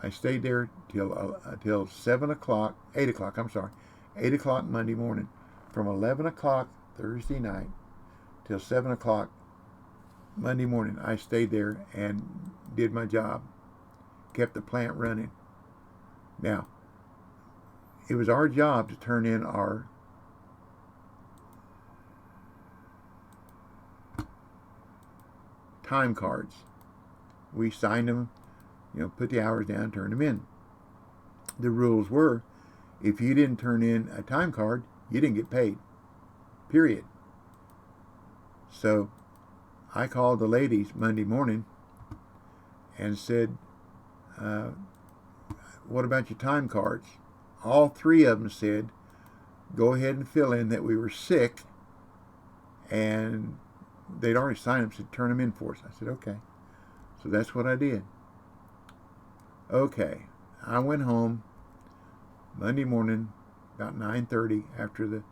I stayed there till 7 o'clock, 8 o'clock, I'm sorry, 8 o'clock Monday morning. From 11 o'clock Thursday night till 7 o'clock Monday morning, I stayed there and did my job. Kept the plant running. Now, it was our job to turn in our time cards. We signed them, put the hours down, turn them in. The rules were, if you didn't turn in a time card, you didn't get paid. Period. So I called the ladies Monday morning and said, what about your time cards? All 3 of them said, go ahead and fill in that we were sick and they'd already signed them, said turn them in for us. I said, okay. So that's what I did. Okay. I went home Monday morning about 9:30 after the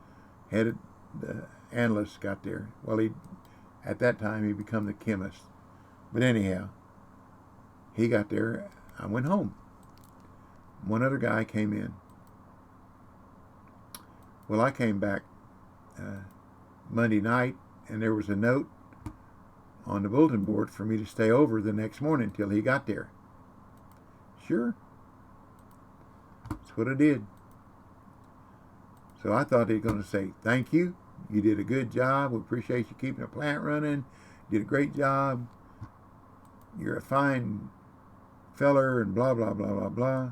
analyst got there. Well, at that time, he'd become the chemist. But anyhow, he got there. I went home. One other guy came in. Well, I came back Monday night, and there was a note on the bulletin board for me to stay over the next morning till he got there. Sure. That's what I did. So I thought he was going to say, thank you. You did a good job. We appreciate you keeping the plant running. You did a great job. You're a fine feller and blah, blah, blah, blah, blah.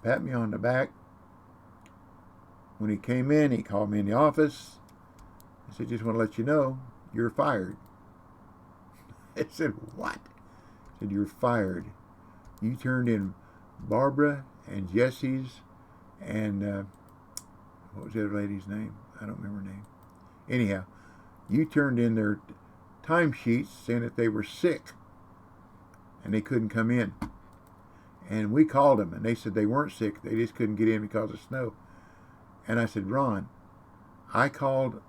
Pat me on the back. When he came in, he called me in the office. I said, just want to let you know, you're fired. I said, what? I said, you're fired. You turned in Barbara and Jesse's and what was the other lady's name? I don't remember her name. Anyhow, you turned in their timesheets saying that they were sick and they couldn't come in. And we called them and they said they weren't sick. They just couldn't get in because of snow. And I said, Ron, I called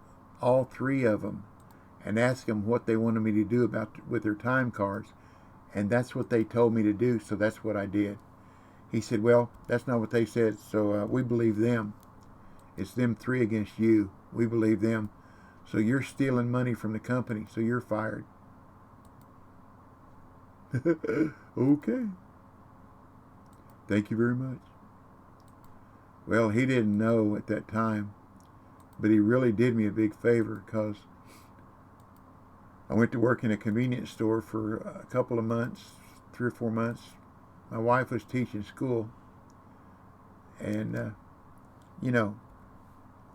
all three of them and asked them what they wanted me to do with their time cards. And that's what they told me to do, so that's what I did. He said, well, that's not what they said, so we believe them. It's them three against you. We believe them. So you're stealing money from the company, so you're fired. Okay. Thank you very much. Well, he didn't know at that time, but he really did me a big favor because I went to work in a convenience store for a couple of months, 3 or 4 months. My wife was teaching school, and you know,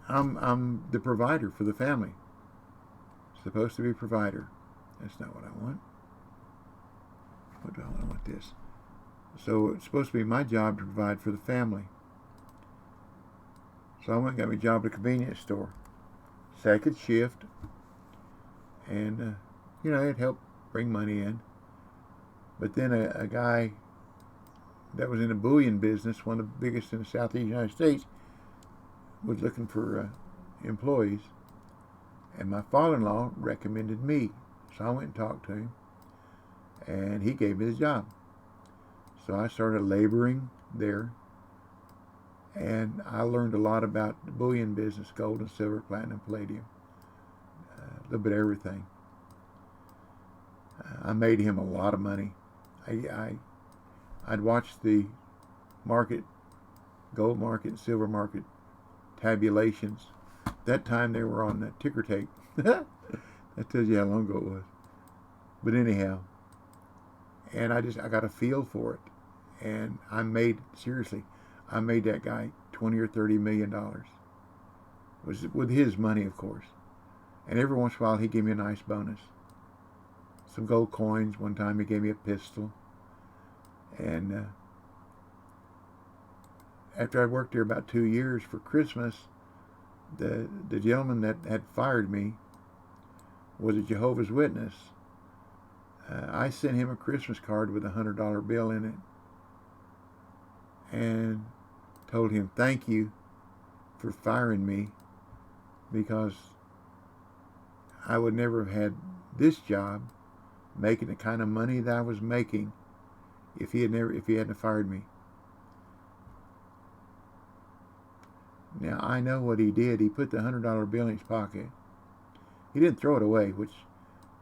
I'm the provider for the family. Supposed to be provider. That's not what I want. What do I want? I want this. So it's supposed to be my job to provide for the family. So I went and got me a job at a convenience store. Second shift. And, you know, it helped bring money in. But then a guy that was in the bullion business, one of the biggest in the southeast United States, was looking for employees. And my father-in-law recommended me. So I went and talked to him. And he gave me the job. So I started laboring there. And I learned a lot about the bullion business, gold and silver, platinum, palladium, a little bit of everything. I made him a lot of money. I'd watch the market, gold market and silver market tabulations. That time they were on the ticker tape. That tells you how long ago it was. But anyhow, and I got a feel for it. And I made that guy $20 or $30 million. Was with his money, of course. And every once in a while, he gave me a nice bonus. Some gold coins. One time, he gave me a pistol. And after I'd worked there about 2 years for Christmas, the gentleman that had fired me was a Jehovah's Witness. I sent him a Christmas card with a $100 bill in it. And told him thank you for firing me because I would never have had this job making the kind of money that I was making if he hadn't fired me. Now I know what he did. He put the $100 bill in his pocket. He didn't throw it away, which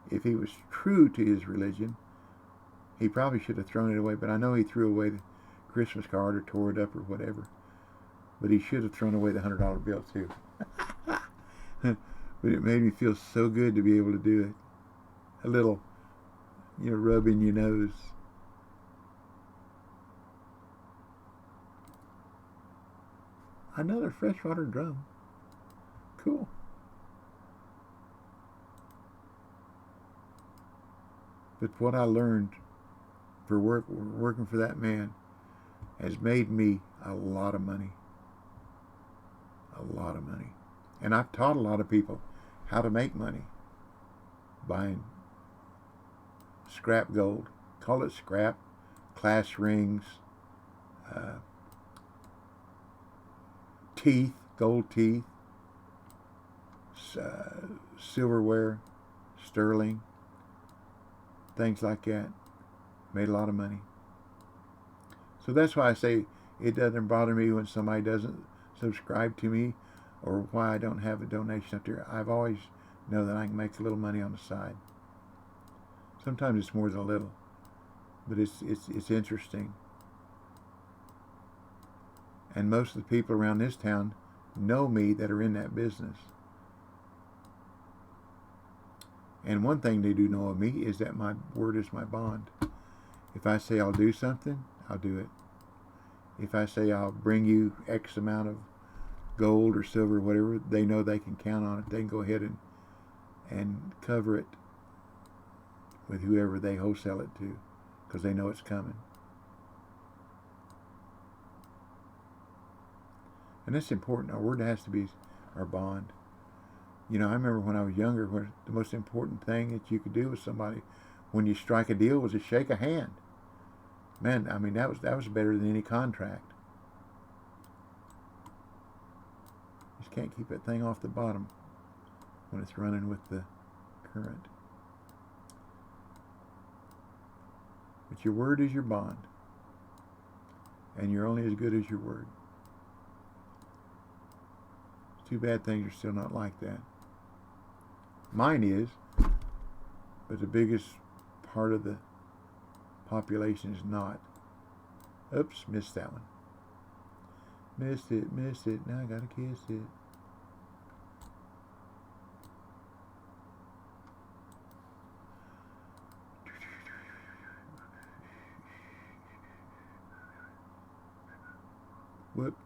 if he was true to his religion, he probably should have thrown it away, but I know he threw away the Christmas card or tore it up or whatever. But he should have thrown away the $100 bill too. But it made me feel so good to be able to do it. A little, rub in your nose. Another freshwater drum. Cool. But what I learned for working for that man has made me a lot of money. A lot of money. And I've taught a lot of people how to make money. buying scrap gold. Call it scrap. Class rings, teeth, gold teeth, silverware, sterling, things like that. Made a lot of money. So that's why I say it doesn't bother me when somebody doesn't subscribe to me, or why I don't have a donation up there. I've always know that I can make a little money on the side. Sometimes it's more than a little, but it's interesting. And most of the people around this town know me that are in that business. And one thing they do know of me is that my word is my bond. If I say I'll do something, I'll do it. If I say I'll bring you X amount of gold or silver or whatever, they know they can count on it. They can go ahead and cover it with whoever they wholesale it to, because they know it's coming. And that's important. Our word has to be our bond. You know, I remember when I was younger, where the most important thing that you could do with somebody when you strike a deal was to shake a hand. Man, I mean, that was better than any contract. You just can't keep that thing off the bottom when it's running with the current. But your word is your bond. And you're only as good as your word. It's too bad things are still not like that. Mine is, but the biggest part of the population is not. Oops, missed that one. Missed it. Now I gotta kiss it. Whoop.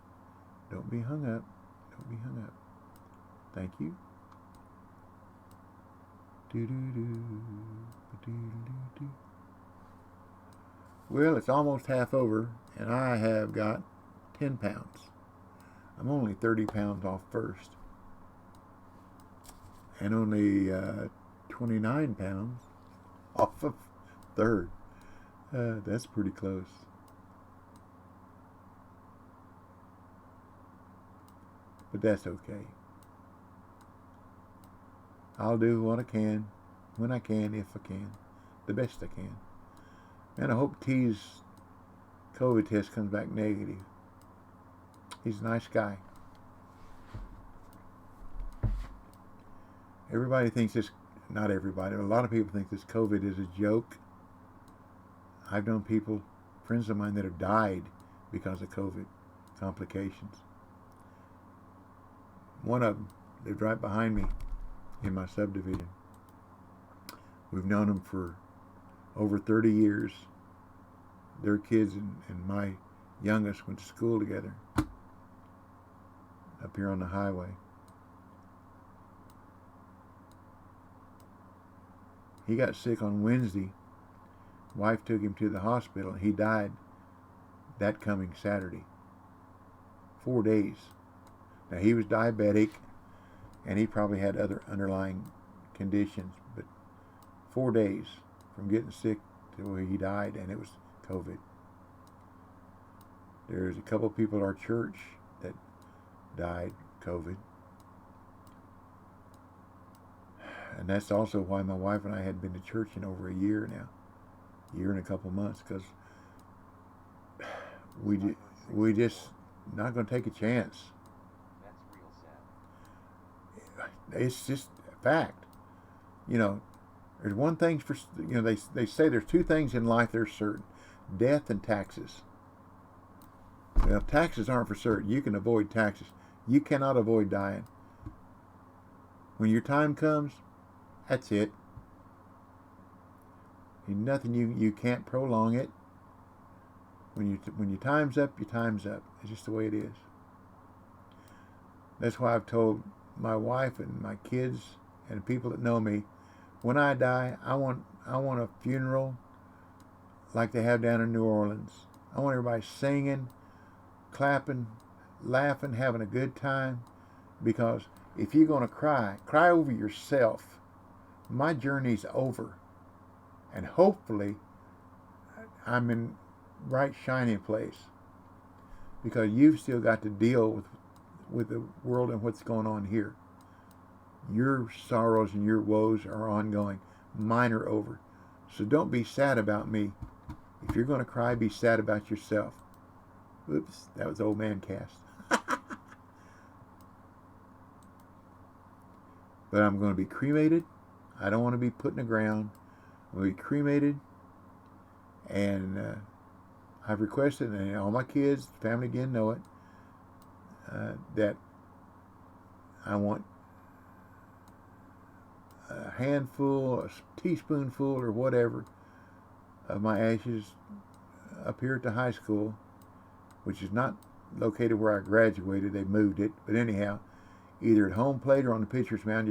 Don't be hung up. Don't be hung up. Thank you. Well, it's almost half over, and I have got 10 pounds. I'm only 30 pounds off first, and only 29 pounds off of third. That's pretty close. But that's okay. I'll do what I can, when I can, if I can, the best I can. And I hope T's COVID test comes back negative. He's a nice guy. Everybody thinks this, not everybody, but a lot of people think this COVID is a joke. I've known people, friends of mine, that have died because of COVID complications. One of them lived right behind me in my subdivision. We've known them for over 30 years. Their kids and my youngest went to school together up here on the highway. He got sick on Wednesday. Wife took him to the hospital. He died that coming Saturday. 4 days. Now, he was diabetic, and he probably had other underlying conditions, but 4 days from getting sick to where he died, and it was COVID. There's a couple of people at our church that died COVID. And that's also why my wife and I hadn't been to church in over a year now. Year and a couple months, because we just not going to take a chance. It's just a fact. You know, there's one thing for, you know, they say there's two things in life that are certain: death and taxes. Well, taxes aren't for certain. You can avoid taxes. You cannot avoid dying. When your time comes, that's it. There's nothing you can't prolong it. When your time's up, your time's up. It's just the way it is. That's why I've told my wife and my kids and people that know me, when I die, I want a funeral like they have down in New Orleans. I want everybody singing, clapping, laughing, having a good time. Because if you're going to cry over yourself my journey's over. And hopefully I'm in right shining place, because you've still got to deal with the world and what's going on here. Your sorrows and your woes are ongoing. Mine are over. So don't be sad about me. If you're going to cry, be sad about yourself. Oops, that was old man cast. But I'm going to be cremated. I don't want to be put in the ground. I'm going to be cremated. And I've requested, and all my kids, family again know it, that I want a handful, a teaspoonful, or whatever of my ashes up here at the high school, which is not located where I graduated. They moved it, but anyhow, either at home plate or on the pitcher's mound,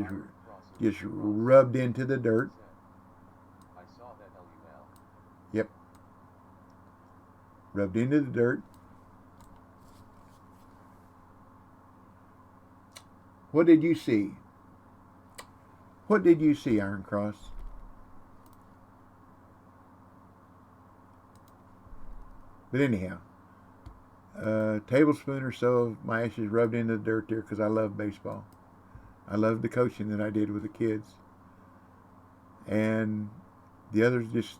just rubbed into the dirt. I saw that LUL. Yep, rubbed into the dirt. What did you see? What did you see, Iron Cross? But anyhow, a tablespoon or so of my ashes rubbed into the dirt there, because I love baseball. I love the coaching that I did with the kids. And the others, just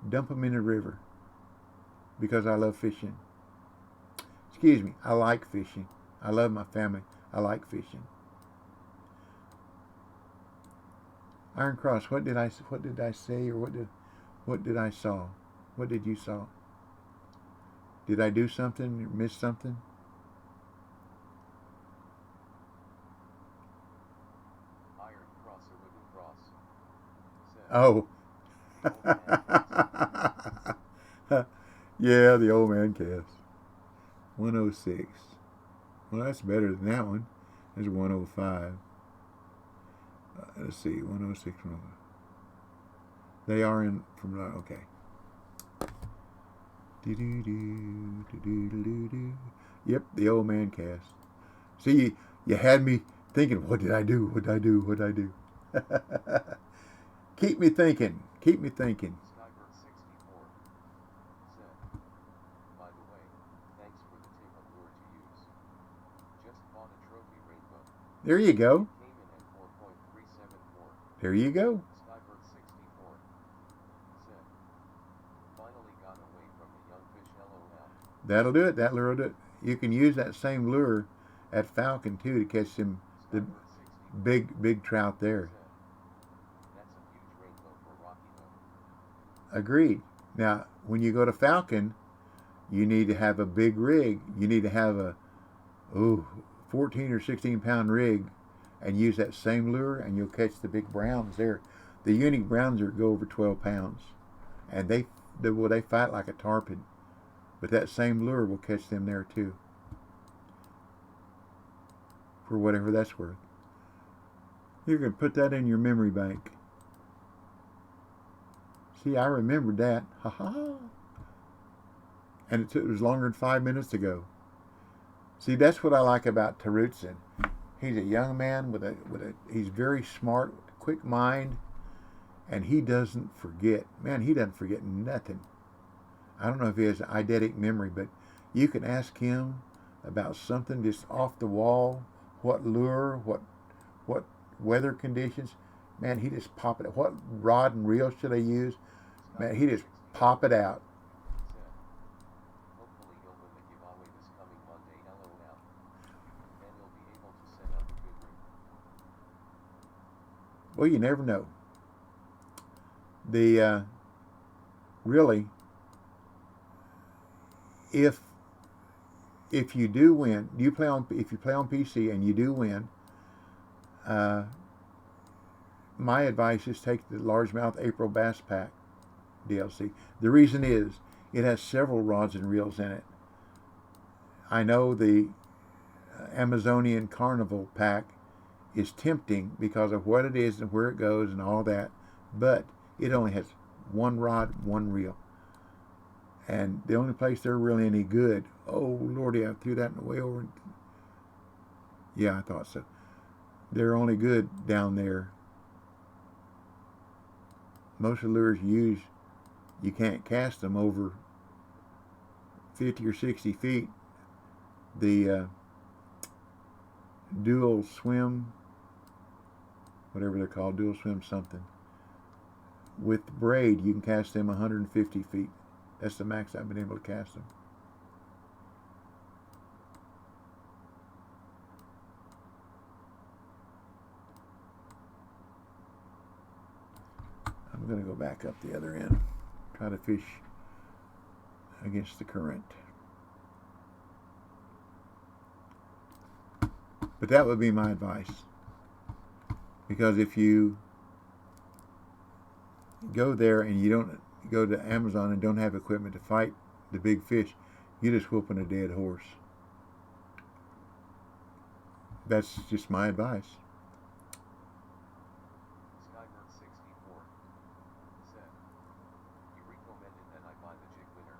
dump them in the river, because I love fishing. Excuse me, I like fishing. I love my family. I like fishing. Iron Cross, what did I say, or what did I saw? What did you saw? Did I do something or miss something? Iron Cross or wooden cross? Oh. Yeah, the old man cast. 106. Well, that's better than that one. There's 105. Let's see, 106. They are in from, okay. Yep, the old man cast. See, you had me thinking, what did I do? What did I do? What did I do? Keep me thinking. Keep me thinking. Skybird 64 said, by the way, thanks for the tip of lure to use. Just bought a trophy rainbow. There you go. Came in at 4.374. There you go. Skybird 64 said, finally got away from the young fish LOL. That'll do it. That lure will do it. You can use that same lure at Falcon too to catch them, the big trout there. That's a huge rainbow for Rocky though. Agreed. Now, when you go to Falcon, you need to have a big rig. You need to have a 14 or 16 pound rig, and use that same lure, and you'll catch the big browns there. The unique browns go over 12 pounds, and they fight like a tarpon. But that same lure will catch them there too, for whatever that's worth. You can put that in your memory bank. See, I remembered that. Ha ha. And it was longer than 5 minutes to go. See, that's what I like about Tarutsin. He's a young man he's very smart, quick mind, and he doesn't forget. Man, he doesn't forget nothing. I don't know if he has eidetic memory, but you can ask him about something just off the wall, what lure, what weather conditions. Man, he just pop it. What rod and reel should I use? Man, he just pop it out. Hopefully he'll win the giveaway this coming Monday LOL. And he'll be able to set up a good rig. Well, you never know. The really, if you do win, if you play on PC and you do win, my advice is take the Largemouth April Bass Pack DLC. The reason is it has several rods and reels in it. I know the Amazonian Carnival pack is tempting because of what it is and where it goes and all that, but it only has one rod, one reel. And the only place they're really any good, oh Lordy, I threw that way over. Yeah, I thought so. They're only good down there most of the lures you can't cast them over 50 or 60 feet. The dual swim, whatever they're called, dual swim something, with braid, you can cast them 150 feet. That's the max I've been able to cast them. I'm going to go back up the other end, try to fish against the current. But that would be my advice, because if you go there and you don't go to Amazon and don't have equipment to fight the big fish, you're just whooping a dead horse. That's just my advice. Skybird 64 said, "You recommended that I buy the jig winner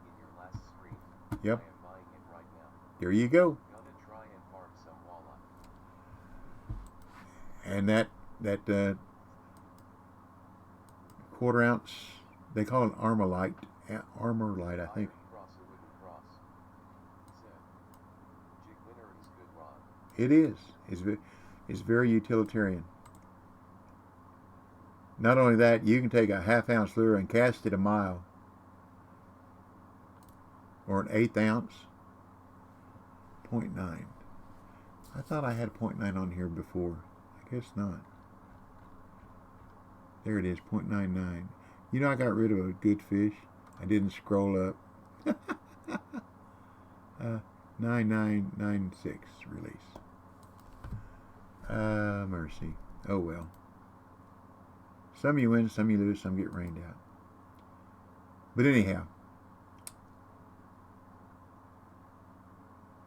in your last stream. Yep. I am buying it right now. There you go. Gonna try and farm some walleye." And that quarter ounce, they call it Armorlight, I think. Iron cross or wooden cross. Said, "Jig winner is good rod." It is. It's very utilitarian. Not only that, you can take a half-ounce lure and cast it a mile, or an 1/8 ounce. 0.9. I thought I had 0.9 on here before. I guess not. There it is, 0.99. You know, I got rid of a good fish. I didn't scroll up. 9996 release. Mercy. Oh well. Some you win, some you lose, some get rained out. But anyhow,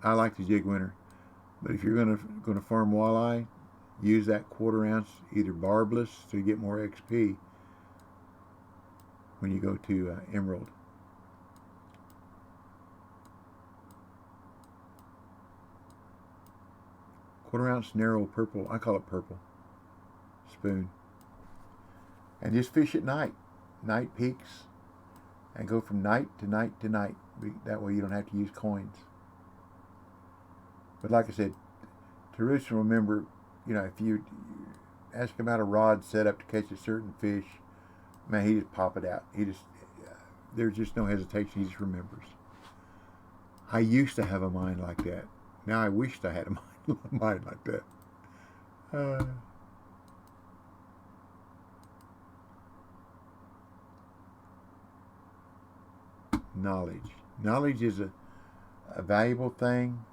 I like the jig winner. But if you're gonna farm walleye, use that quarter ounce, either barbless, to get more XP when you go to Emerald. Quarter ounce narrow purple, I call it purple, spoon. And just fish at night, night peaks, and go from night to night to night. That way you don't have to use coins. But like I said, Teresa, remember, you know, if you ask him about a rod set up to catch a certain fish, man, he just pop it out. There's just no hesitation. He just remembers. I used to have a mind like that. Now I wished I had a mind like that. Knowledge. Knowledge is a valuable thing.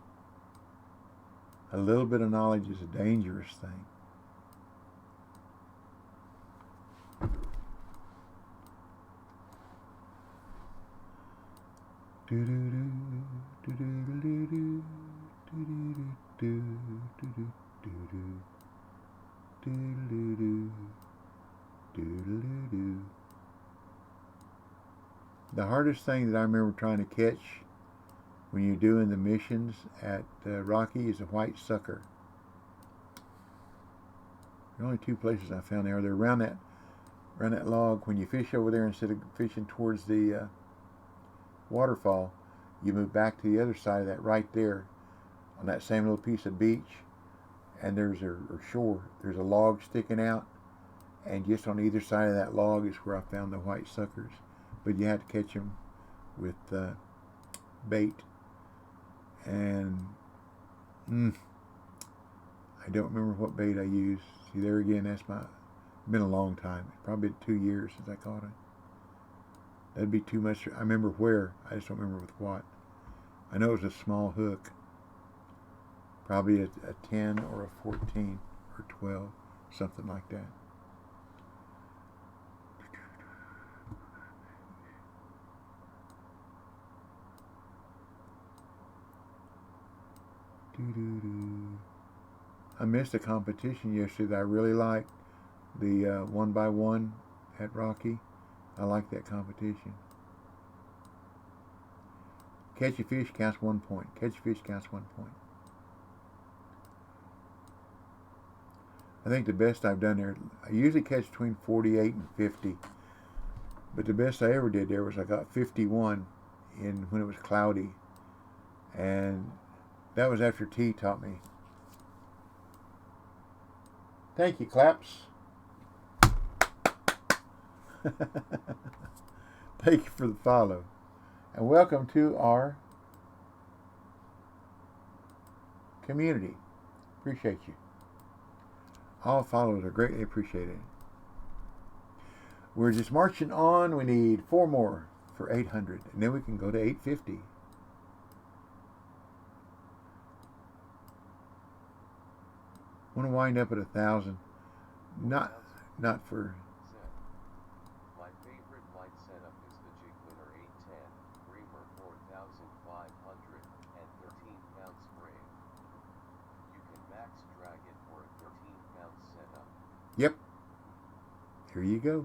A little bit of knowledge is a dangerous thing. The hardest thing that I remember trying to catch when you're doing the missions at Rocky is a white sucker. The only two places I found they're around that log. When you fish over there, instead of fishing towards the waterfall, you move back to the other side of that right there on that same little piece of beach, and there's a shore. There's a log sticking out, and just on either side of that log is where I found the white suckers. But you had to catch them with bait. And I don't remember what bait I used. See, there again, it's been a long time. Probably 2 years since I caught it. That'd be too much. I remember where. I just don't remember with what. I know it was a small hook. Probably a 10 or a 14 or 12, something like that. I missed a competition yesterday that I really liked. The 1x1 at Rocky. I like that competition. Catch a fish counts 1 point. Catch a fish counts 1 point. I think the best I've done there, I usually catch between 48 and 50. But the best I ever did there was I got 51 in when it was cloudy. And that was after T taught me. Thank you, claps. Thank you for the follow. And welcome to our community. Appreciate you. All follows are greatly appreciated. We're just marching on. We need 4 more for 800. And then we can go to 850. Want to wind up at 1,000. Not for... My favorite light setup is the Jig Winner 810, Reamer 4,513 pound spray. You can max drag it for a 13-pound setup. Yep. Here you go.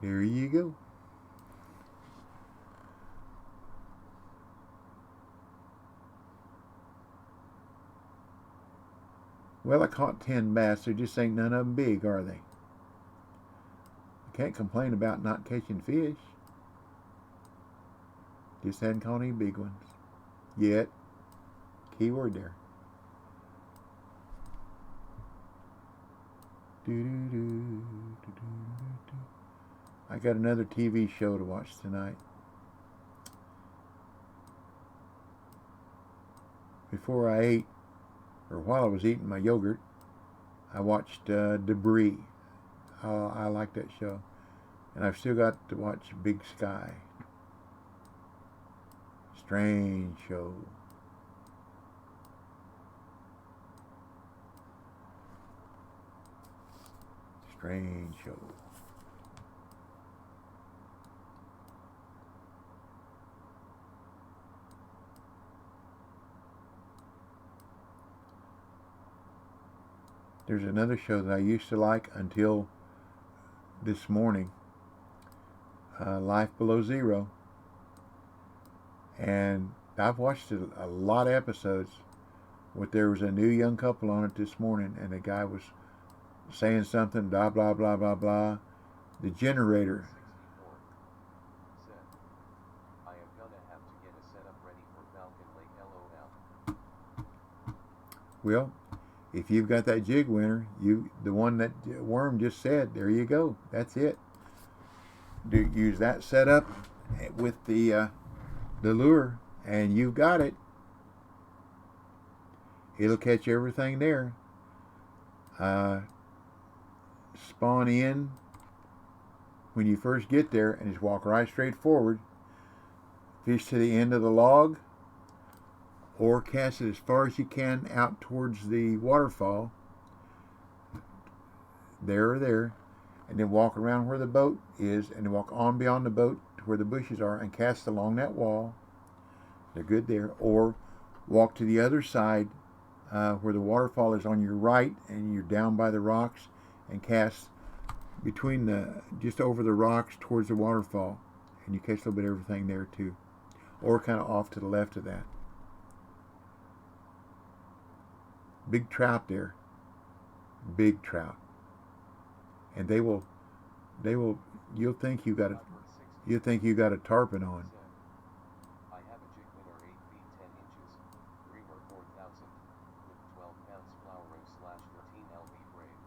There you go. Well, I caught 10 bass. There just ain't none of them big, are they? I can't complain about not catching fish. Just hadn't caught any big ones. Yet. Keyword there. I got another TV show to watch tonight. Before I ate, or while I was eating my yogurt, I watched Debris. I like that show. And I've still got to watch Big Sky. Strange show. Strange show. There's another show that I used to like until this morning, Life Below Zero. And I've watched a lot of episodes. There was a new young couple on it this morning, and the guy was saying something, blah, blah, blah, blah, blah. The generator. I am gonna have to get a setup ready for Falcon Lake, LOL. Well, if you've got that jig winner, the one that Worm just said, there you go. That's it. Use that setup with the lure, and you've got it. It'll catch everything there. Spawn in when you first get there and just walk right straight forward. Fish to the end of the log, or cast it as far as you can out towards the waterfall. There or there. And then walk around where the boat is, and then walk on beyond the boat to where the bushes are and cast along that wall. They're good there. Or walk to the other side where the waterfall is on your right and you're down by the rocks, and cast just over the rocks towards the waterfall, and you catch a little bit of everything there too. Or kind of off to the left of that. Big trout there. Big trout. And you'll think you got a tarpon on. I have a Jig Winner 8 feet 10 inches, Reamer 4000, with 12 pounds Flowero /13 lb braid.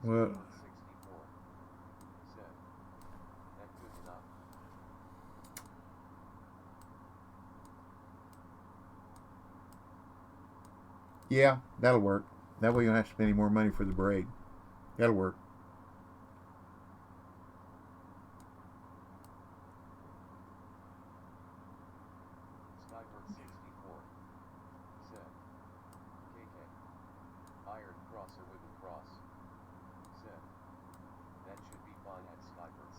Well, 64. Said. That good enough. yeah, that'll work. That way you don't have to spend any more money for the braid. That'll work. Skybird 64. Said. KK. Iron cross or wooden cross. Said. That should be fine at Skybird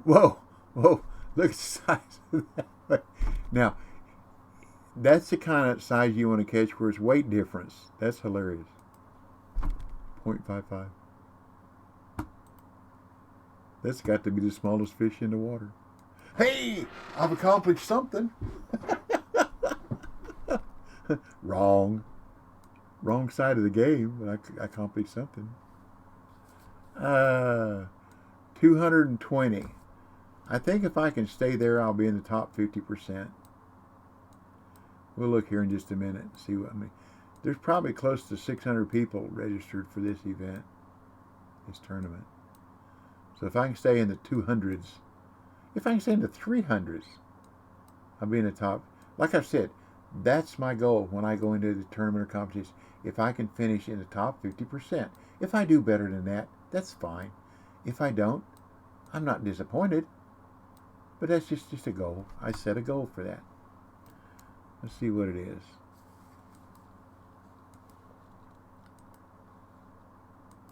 64. Whoa, look at the size of that. Now, that's the kind of size you want to catch where it's weight difference. That's hilarious. 0.55. That's got to be the smallest fish in the water. Hey, I've accomplished something. Wrong. Wrong side of the game, but I accomplished something. 220. I think if I can stay there, I'll be in the top 50%. We'll look here in just a minute and see what I mean. There's probably close to 600 people registered for this event, this tournament. So if I can stay in the 200s, if I can stay in the 300s, I'll be in the top. Like I've said, that's my goal when I go into the tournament or competition. If I can finish in the top 50%. If I do better than that, that's fine. If I don't, I'm not disappointed. But that's just a goal. I set a goal for that. Let's see what it is.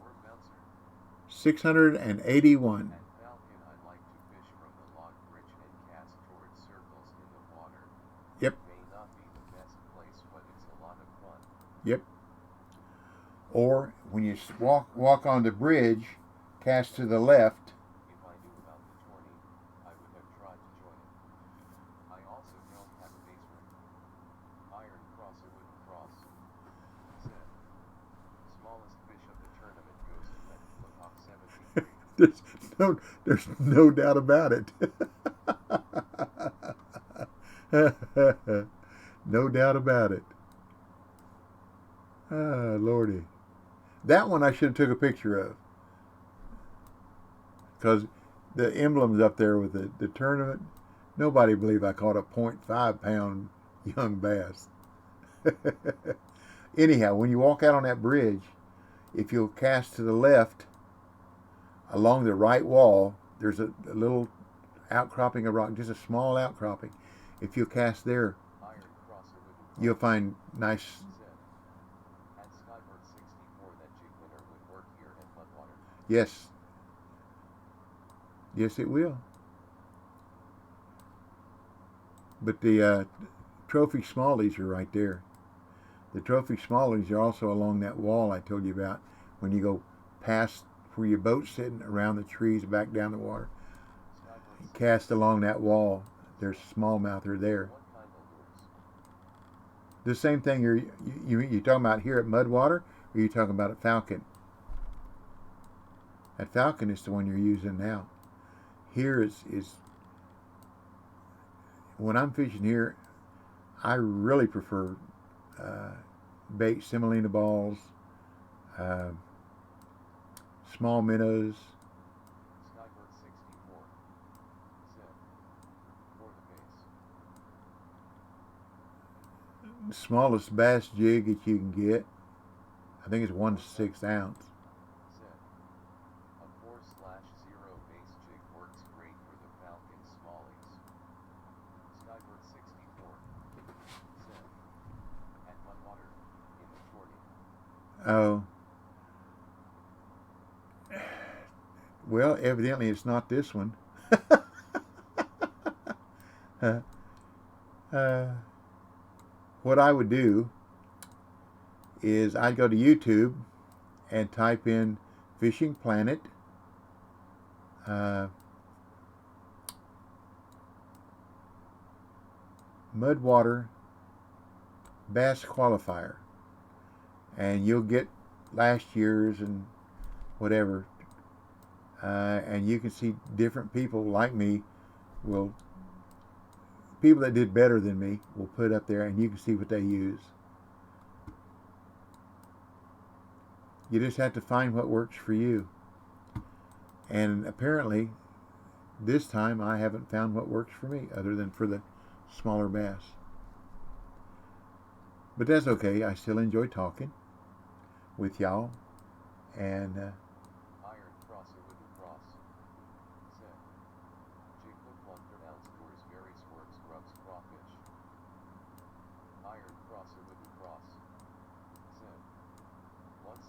Word bouncer. 681. At Falcon, I like to fish from the log bridge and cast towards circles in the water. Yep. It may not be the best place, but it's a lot of fun. Yep. Or when you walk on the bridge, cast to the left. If I knew about the tourney, I would have tried to join it. I also don't have a base rig. Iron cross or wooden cross. Said. Smallest fish of the tournament goes to that foot off 73. There's no doubt about it. No doubt about it. Ah, Lordy. That one I should have took a picture of. Because the emblem's up there with the tournament. Nobody believe I caught a 0.5 pound young bass. Anyhow, when you walk out on that bridge, if you'll cast to the left along the right wall, there's a little outcropping of rock, just a small outcropping. If you'll cast there, Iron cross or wooden cross. you'll find nice. Said. At Skybird 64, that jig winner would work here at Mudwater. Yes. Yes, it will. But the trophy smallies are right there. The trophy smallies are also along that wall I told you about when you go past where your boat's sitting around the trees back down the water. Skybird Cast along that wall. There's smallmouth are there. What kind of lures? The same thing you talking about here at Mudwater, or you talking about at Falcon? At Falcon is the one you're using now. Here is when I'm fishing here, I really prefer bait semolina balls, small minnows. Skybird 64. Said. For the base. Smallest bass jig that you can get. I think it's 1/6 ounce. Said. A 4/0 base jig works great for the Falcon Smallies. Skybird 64. Said. At Mudwater, in the tourney. Oh. Well, evidently it's not this one. What I would do is I'd go to YouTube and type in Fishing Planet, Mudwater Bass Qualifier, and you'll get last year's and whatever, and you can see different people like me people that did better than me will put up there, and you can see what they use. You just have to find what works for you. And apparently, this time I haven't found what works for me, other than for the smaller bass. But that's okay. I still enjoy talking with y'all. And Iron cross or wooden cross. Said. Jig hook 1/3 ounce lures very swerves grubs crawfish. Iron cross or wooden cross. Said. 1/0.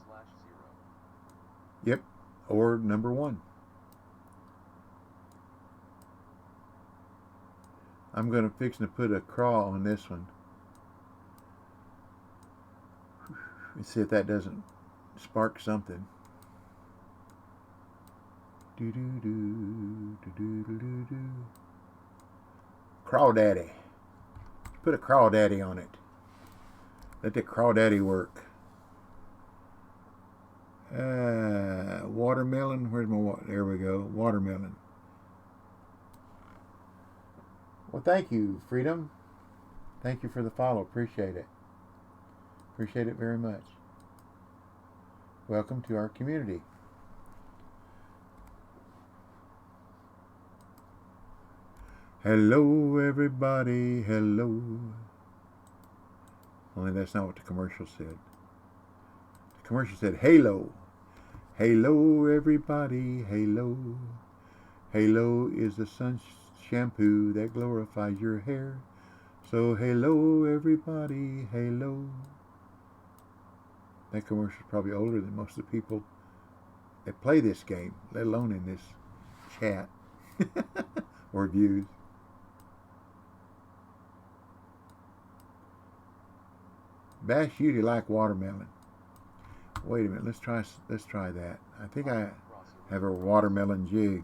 yep, or number 1. I'm going to fix to put a craw on this one. Let's see if that doesn't spark something. Do do do do do do do do. Crawdaddy. Put a crawdaddy on it. Let the crawdaddy work. Watermelon. Where's my water? There we go. Watermelon. Well, thank you, Freedom. Thank you for the follow. Appreciate it. Appreciate it very much. Welcome to our community. Hello, everybody. Hello. Only that's not what the commercial said. The commercial said, Halo. Hello, everybody. Halo. Halo is the sun shampoo that glorifies your hair. So, hello, everybody. Halo. That commercial is probably older than most of the people that play this game, let alone in this chat or views. Bash, you like watermelon. Wait a minute, let's try that. I think I have a watermelon jig.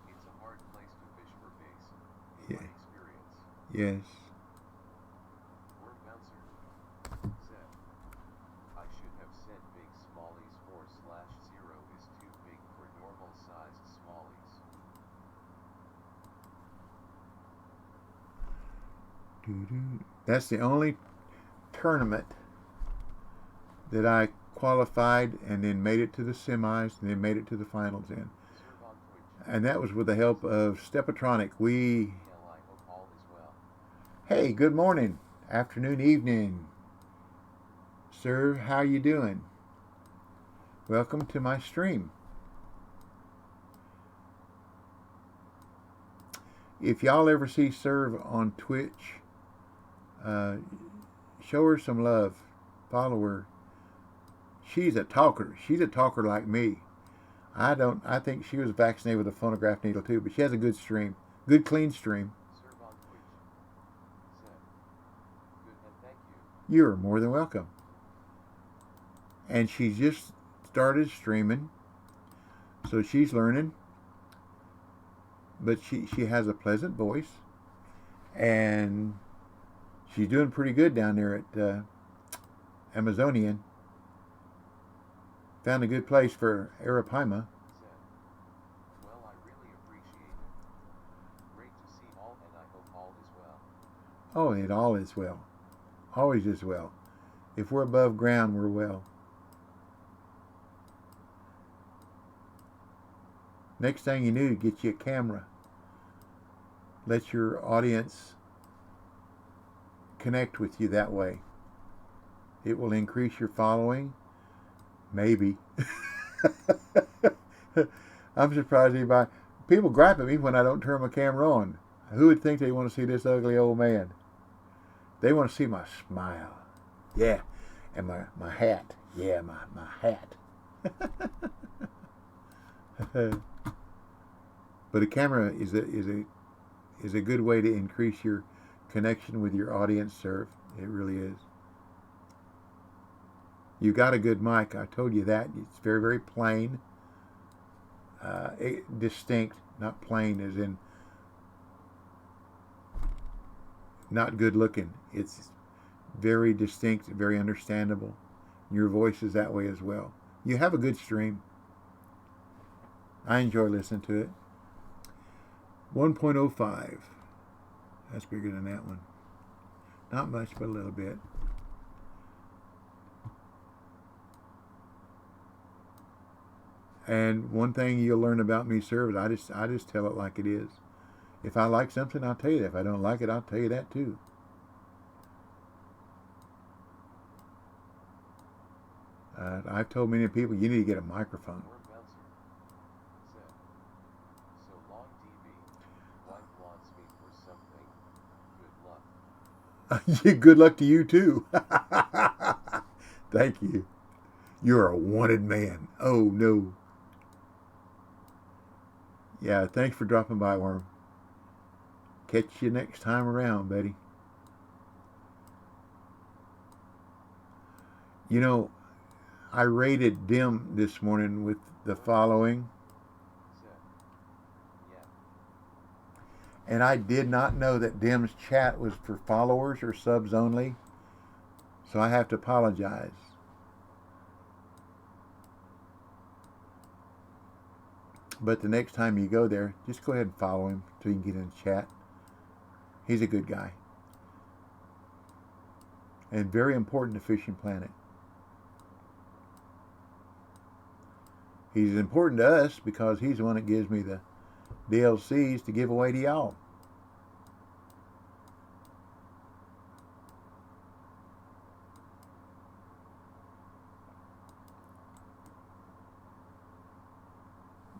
It's a hard place to fish for bass. Yeah. Experience. Yes. Word bouncer said, I should have said big smallies 4/0 is too big for normal sized smallies. That's the only tournament that I qualified and then made it to the semis and then made it to the finals in. And that was with the help of Stepatronic. I hope all is well. Hey, good morning, afternoon, evening. Sir, how you doing? Welcome to my stream. If y'all ever see Serve on Twitch, show her some love. Follow her. She's a talker. She's a talker like me. I think she was vaccinated with a phonograph needle too, but she has a good stream. Good, clean stream. Serve on Twitch said, good and thank you. You're more than welcome. And she just started streaming, so she's learning. But she has a pleasant voice, and she's doing pretty good down there at Amazonian. Found a good place for Arapaima. Said, well, I really appreciate it. Great to see all, and I hope all is well. Oh, it all is well. Always is well. If we're above ground, we're well. Next thing you do, get you a camera. Let your audience connect with you that way. It will increase your following. Maybe. I'm surprised anybody. People gripe at me when I don't turn my camera on. Who would think they want to see this ugly old man? They want to see my smile. Yeah. And my hat. Yeah, my hat. But a camera is a good way to increase your connection with your audience, Serve. It really is. You got a good mic. I told you that. It's very, very plain. Distinct, not plain as in not good looking. It's very distinct, very understandable. Your voice is that way as well. You have a good stream. I enjoy listening to it. 1.05. That's bigger than that one. Not much, but a little bit. And one thing you'll learn about me, Sir, is I just tell it like it is. If I like something, I'll tell you that. If I don't like it, I'll tell you that too. I've told many people, you need to get a microphone. Word bouncer said, so long TV. Wife wants me for something. Good luck. Good luck to you too. Thank you. You're a wanted man. Oh no. Yeah, thanks for dropping by, Worm. Catch you next time around, buddy. You know, I rated Dim this morning with the following. And I did not know that Dim's chat was for followers or subs only. So I have to apologize. But the next time you go there, just go ahead and follow him so you can get in the chat. He's a good guy. And very important to Fishing Planet. He's important to us because he's the one that gives me the DLCs to give away to y'all.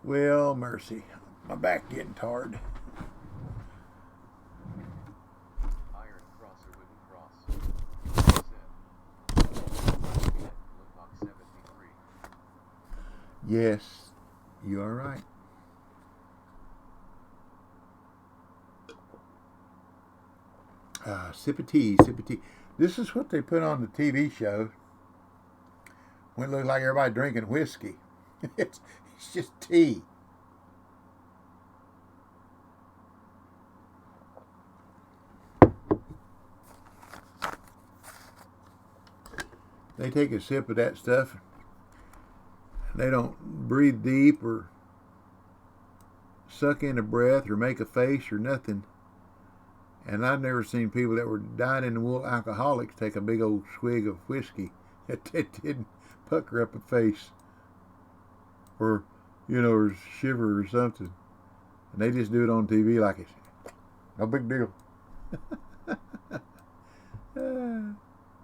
Well, mercy. My back getting tired. Iron cross or wooden cross? Box 73. Yes, you are right. Sip of tea, sip of tea. This is what they put on the TV show when it looks like everybody drinking whiskey. It's just tea. They take a sip of that stuff. They don't breathe deep or suck in a breath or make a face or nothing. And I've never seen people that were dyed in the wool alcoholics take a big old swig of whiskey. It didn't pucker up a face or, or shiver or something. And they just do it on TV like it's no big deal.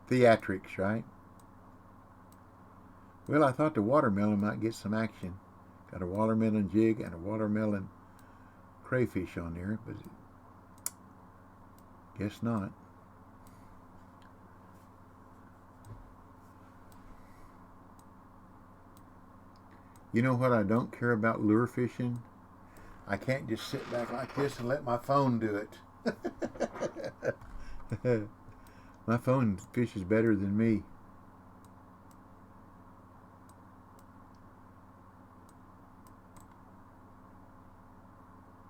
Theatrics, right? Well, I thought the watermelon might get some action. Got a watermelon jig and a watermelon crayfish on there, but guess not. You know what I don't care about lure fishing? I can't just sit back like this and let my phone do it. My phone fishes better than me.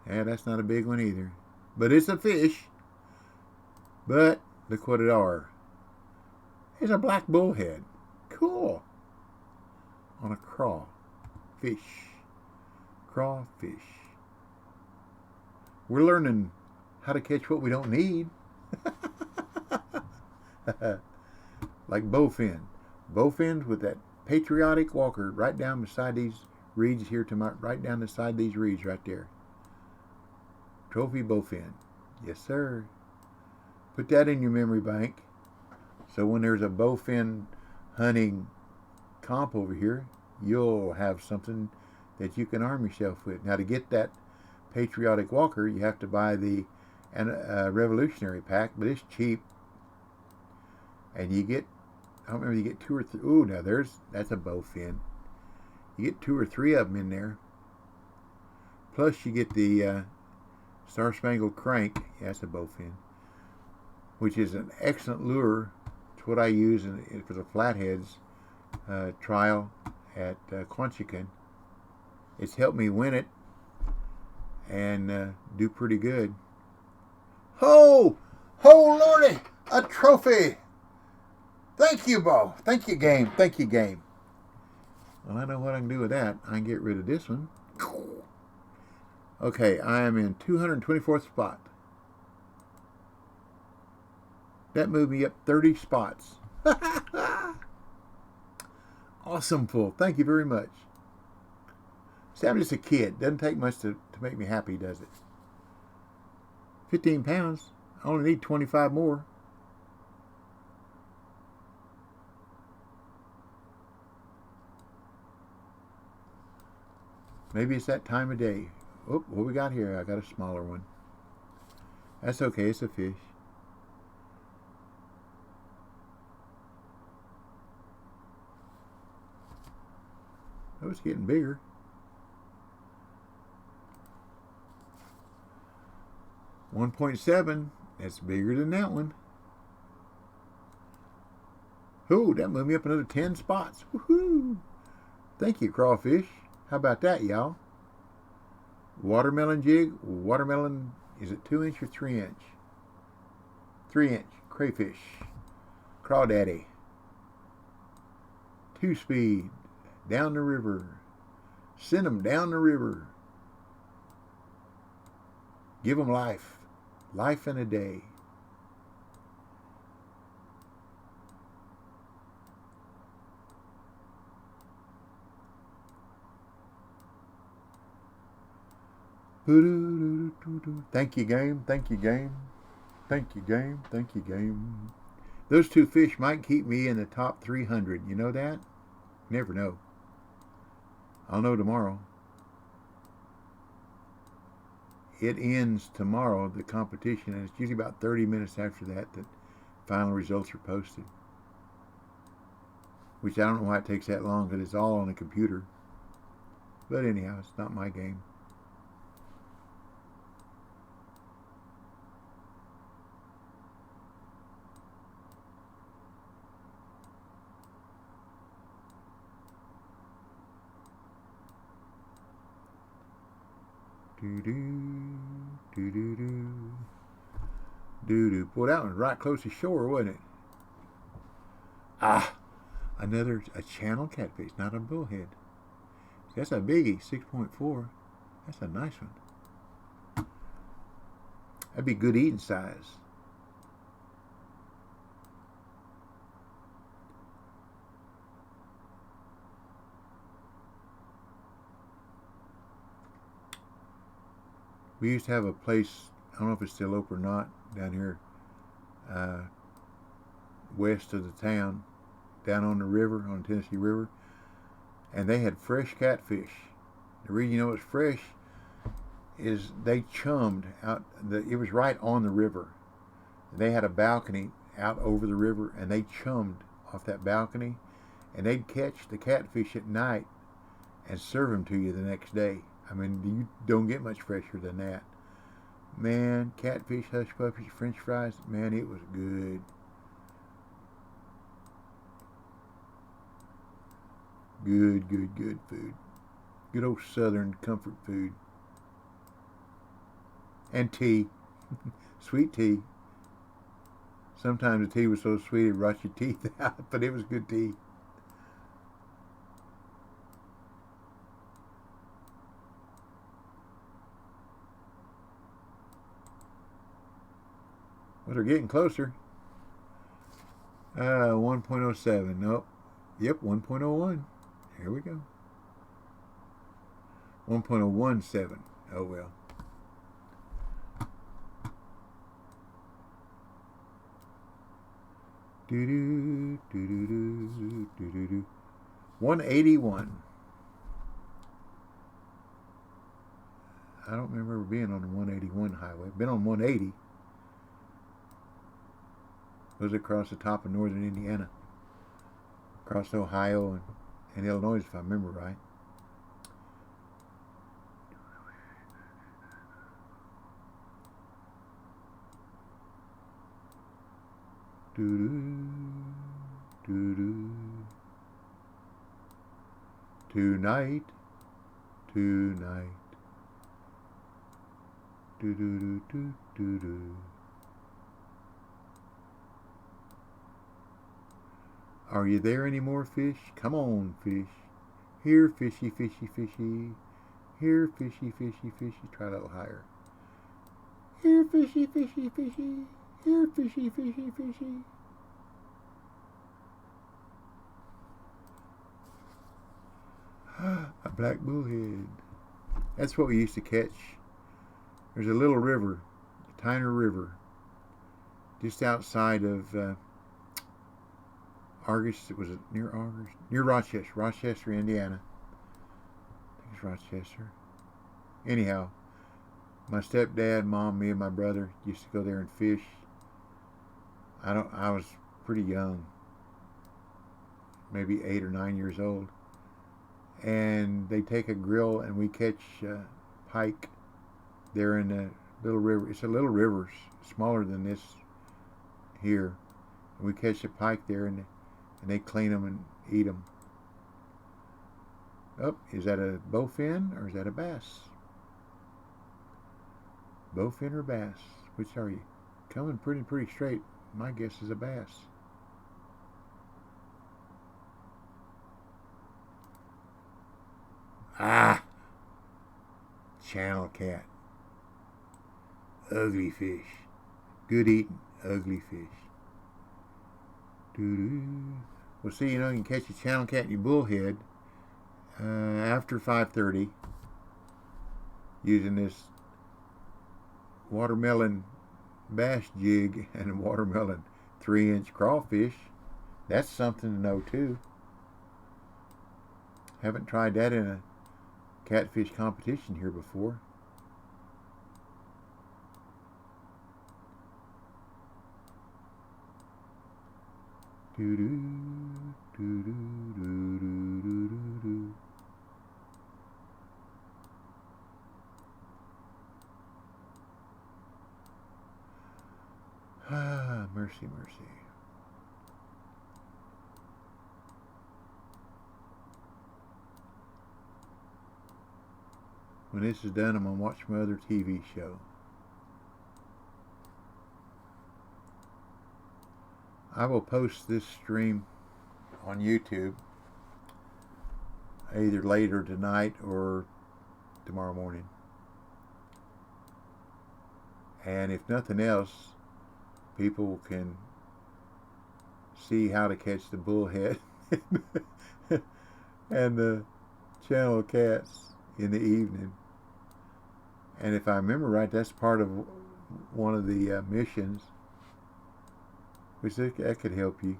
Yeah, that's not a big one either. But it's a fish. But look what it are. It's a black bullhead. Cool. On a crawfish. Crawfish. We're learning how to catch what we don't need. Like bowfin. Bowfins with that patriotic walker right down beside these reeds here to my right down the side of these reeds right there. Trophy bowfin. Yes, sir. Put that in your memory bank. So when there's a bowfin hunting comp over here, you'll have something that you can arm yourself with. Now, to get that patriotic walker, you have to buy the revolutionary pack, but it's cheap. And you get, I don't remember, you get 2 or 3. Ooh, now that's a bowfin. You get 2 or 3 of them in there. Plus you get the Star Spangled Crank. Yeah, that's a bowfin. Which is an excellent lure. It's what I use for the flatheads trial at Quanchican. It's helped me win it and do pretty good. Ho! Ho, Lordy! A trophy! Thank you, Bo. Thank you, game. Thank you, game. Well, I know what I can do with that. I can get rid of this one. Okay, I am in 224th spot. That moved me up 30 spots. Awesome pull. Thank you very much. See, I'm just a kid. Doesn't take much to make me happy, does it? 15 pounds. I only need 25 more. Maybe it's that time of day. Oh, what we got here? I got a smaller one. That's okay. It's a fish. Oh, it's getting bigger. .7. That's bigger than that one. Ooh, that moved me up another 10 spots. Woohoo! Thank you, crawfish. How about that, y'all? Watermelon jig, watermelon Is it 2 inch or 3 inch? 3 inch crayfish. Crawdaddy. 2-speed. Down the river. Send them down the river. Give them life. Life in a day. Thank you, game. Thank you, game. Thank you, game. Thank you, game. Those two fish might keep me in the top 300. You know that? Never know. I'll know tomorrow. It ends tomorrow, the competition, and it's usually about 30 minutes after that final results are posted. Which I don't know why it takes that long, because it's all on a computer. But anyhow, it's not my game. Do. Boy, that one's right close to shore, wasn't it? A channel catfish, not a bullhead. That's a biggie, 6.4. That's a nice one. That'd be good eating size. We used to have a place, I don't know if it's still open or not, down here west of the town, down on the river, on the Tennessee River, and they had fresh catfish. The reason you know it's fresh is they chummed out, it was right on the river. They had a balcony out over the river, and they chummed off that balcony, and they'd catch the catfish at night and serve them to you the next day. I mean, you don't get much fresher than that. Man, catfish, hush puppies, french fries, man, it was good. Good food. Good old southern comfort food. And tea. Sweet tea. Sometimes the tea was so sweet it rot your teeth out, but it was good tea. Well, they're getting closer. 1.07. Nope. Yep, 1.01. Here we go. 1.017. Oh well. Do 181. I don't remember being on the 181 highway. Been on 180. Goes across the top of northern Indiana, across Ohio and Illinois, if I remember right. Tonight. Are you there anymore, fish? Come on, fish. Here, fishy, fishy, fishy. Here, fishy, fishy, fishy. Try a little higher. Here, fishy, fishy, fishy. Here, fishy, fishy, fishy. A black bullhead. That's what we used to catch. There's a little river, a tiny river, just outside of Argus. Was it near Argus? Near Rochester, Indiana. I think it's Rochester. Anyhow, my stepdad, mom, me, and my brother used to go there and fish. I was pretty young, maybe 8 or 9 years old, and they take a grill and we catch pike there in the little river. It's a little river, smaller than this here. And we catch the pike there, and they clean them and eat them. Oh, is that a bowfin or is that a bass? Bowfin or bass? Which are you? Coming pretty straight. My guess is a bass. Ah! Channel cat. Ugly fish. Good eating. Ugly fish. Doo-doo. Well, see, you can catch a channel cat in your bullhead after 5:30 using this watermelon bass jig and a watermelon 3-inch crawfish. That's something to know too. Haven't tried that in a catfish competition here before. Doo-doo, doo-doo, doo-doo, doo-doo. Ah, mercy, mercy. When this is done, I'm going to watch my other TV show. I will post this stream on YouTube either later tonight or tomorrow morning. And if nothing else, people can see how to catch the bullhead and the channel cats in the evening. And if I remember right, that's part of one of the missions, which that could help you.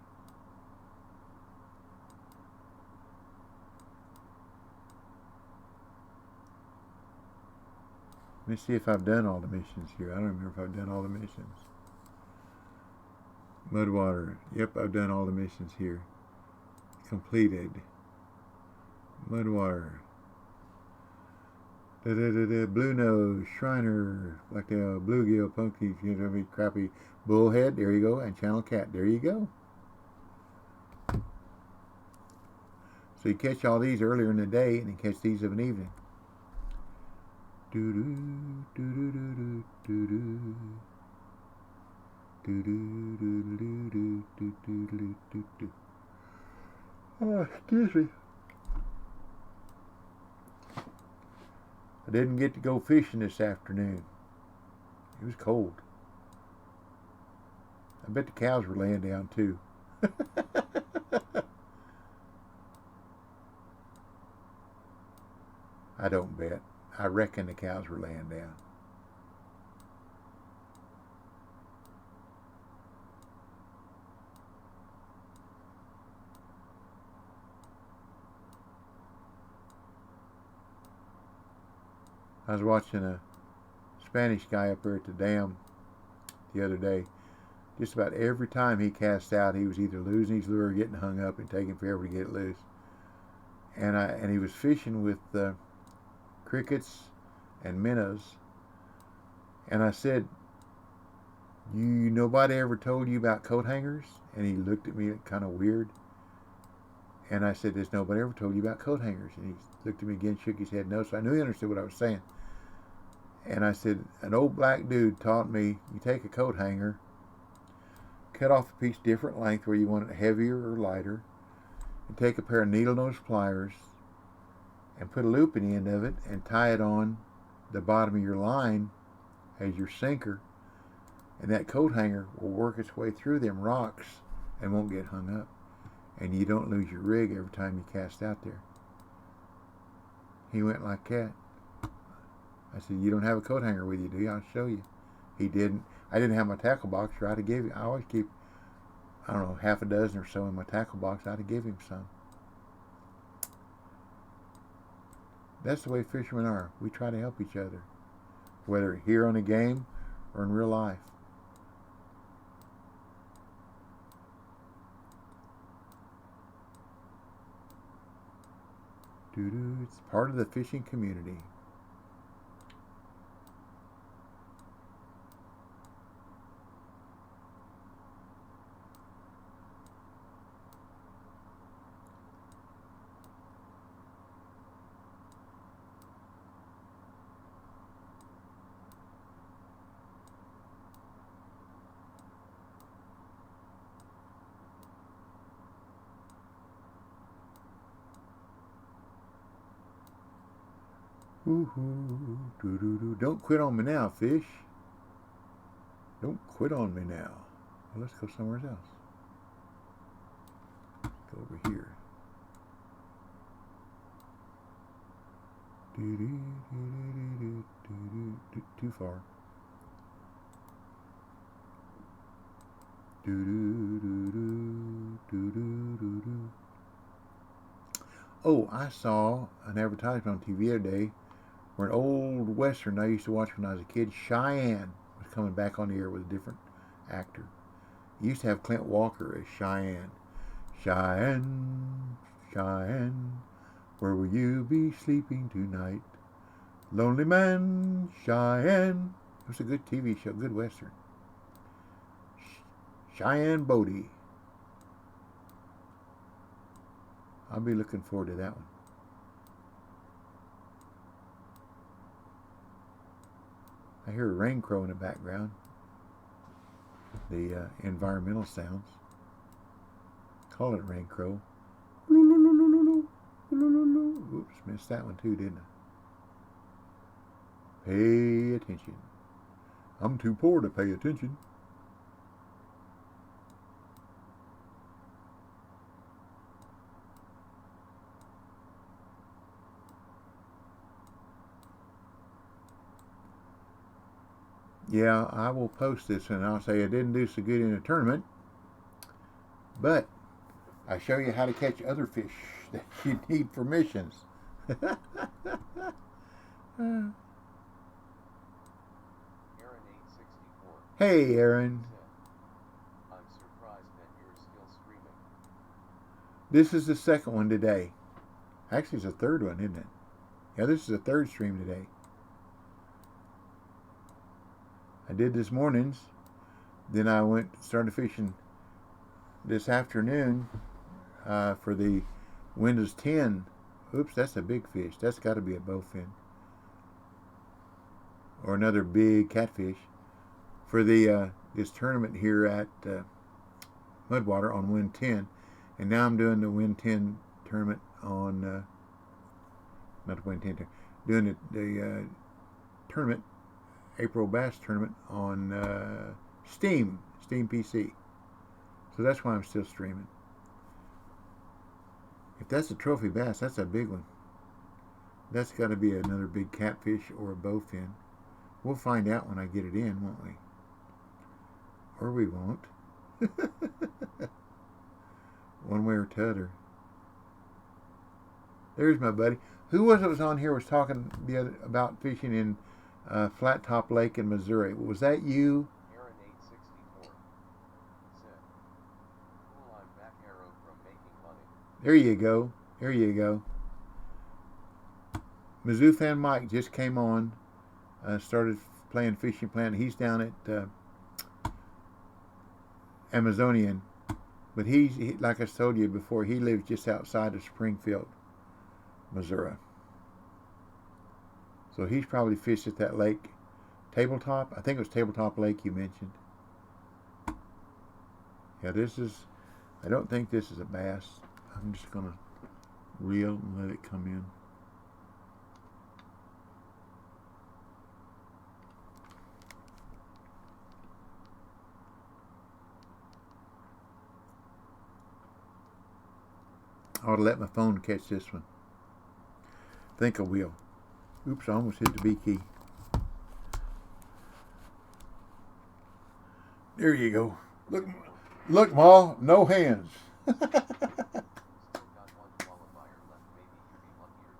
Let me see if I've done all the missions here. I don't remember if I've done all the missions. Mudwater. Yep, I've done all the missions here. Completed. Mudwater. Blue nose, Shriner, like the bluegill, pumpkin, crappie, bullhead. There you go, and channel cat. There you go. So you catch all these earlier in the day, and then catch these of an evening. Doo doo doo doo doo doo doo. Do do do do do do do do do. Oh, excuse me. I didn't get to go fishing this afternoon. It was cold. I bet the cows were laying down too. I don't bet. I reckon the cows were laying down. I was watching a Spanish guy up there at the dam the other day. Just about every time he cast out, he was either losing his lure or getting hung up and taking forever to get it loose. And he was fishing with crickets and minnows. And I said, nobody ever told you about coat hangers? And he looked at me kind of weird. And I said, there's nobody ever told you about coat hangers? And he looked at me again, shook his head no. So I knew he understood what I was saying. And I said, an old black dude taught me, you take a coat hanger, cut off a piece different length where you want it heavier or lighter, and take a pair of needle nose pliers and put a loop in the end of it and tie it on the bottom of your line as your sinker, and that coat hanger will work its way through them rocks and won't get hung up, and you don't lose your rig every time you cast out there. He went like that. I said, you don't have a coat hanger with you, do you? I'll show you. He didn't. I didn't have my tackle box, or I'd have given. I always keep, I don't know, half a dozen or so in my tackle box. I'd have given him some. That's the way fishermen are. We try to help each other, whether here on a game or in real life. Doo-doo. It's part of the fishing community. Woo-hoo, doo-doo-doo. Don't quit on me now, fish. Don't quit on me now. Well, let's go somewhere else. Go over here. Too far. Oh, I saw an advertisement on TV the other day where an old western I used to watch when I was a kid, Cheyenne, was coming back on the air with a different actor. He used to have Clint Walker as Cheyenne. Cheyenne, Cheyenne, where will you be sleeping tonight? Lonely man, Cheyenne. It was a good TV show, good western. Cheyenne Bodie. I'll be looking forward to that one. I hear a rain crow in the background. The environmental sounds. Call it rain crow. Oops, missed that one too, didn't I? Pay attention. I'm too poor to pay attention. Yeah, I will post this and I'll say I didn't do so good in a tournament, but I show you how to catch other fish that you need permissions. Aaron 864. Hey, Aaron. I'm surprised that you're still streaming. This is the second one today. Actually, it's the third one, isn't it? Yeah, this is the third stream today. I did this morning's. Then I started fishing this afternoon for the Windows 10. Oops, that's a big fish. That's got to be a bowfin. Or another big catfish. For the this tournament here at Mudwater on Win 10. And now I'm doing the Win 10 tournament on, not the Win 10, doing the tournament, April Bass tournament on Steam PC. So that's why I'm still streaming. If that's a trophy bass, that's a big one. That's got to be another big catfish or a bowfin. We'll find out when I get it in, won't we? Or we won't. One way or t'other. There's my buddy. Who was on here was talking about fishing in Flat Top Lake in Missouri? Was that you? Aaron 864 said, "Cool, I'm back, Arrow, from making money." There you go. There you go. Mizzou fan Mike just came on. Started playing Fishing Planet. He's down at Amazonian. But he, like I told you before, he lives just outside of Springfield, Missouri. So he's probably fished at that lake. Tabletop? I think it was Tabletop Lake you mentioned. Yeah, I don't think this is a bass. I'm just going to reel and let it come in. I ought to let my phone catch this one. I think I will. Oops, I almost hit the B key. There you go. Look, Ma, no hands. Still got one qualifier left. Maybe you'd be luckier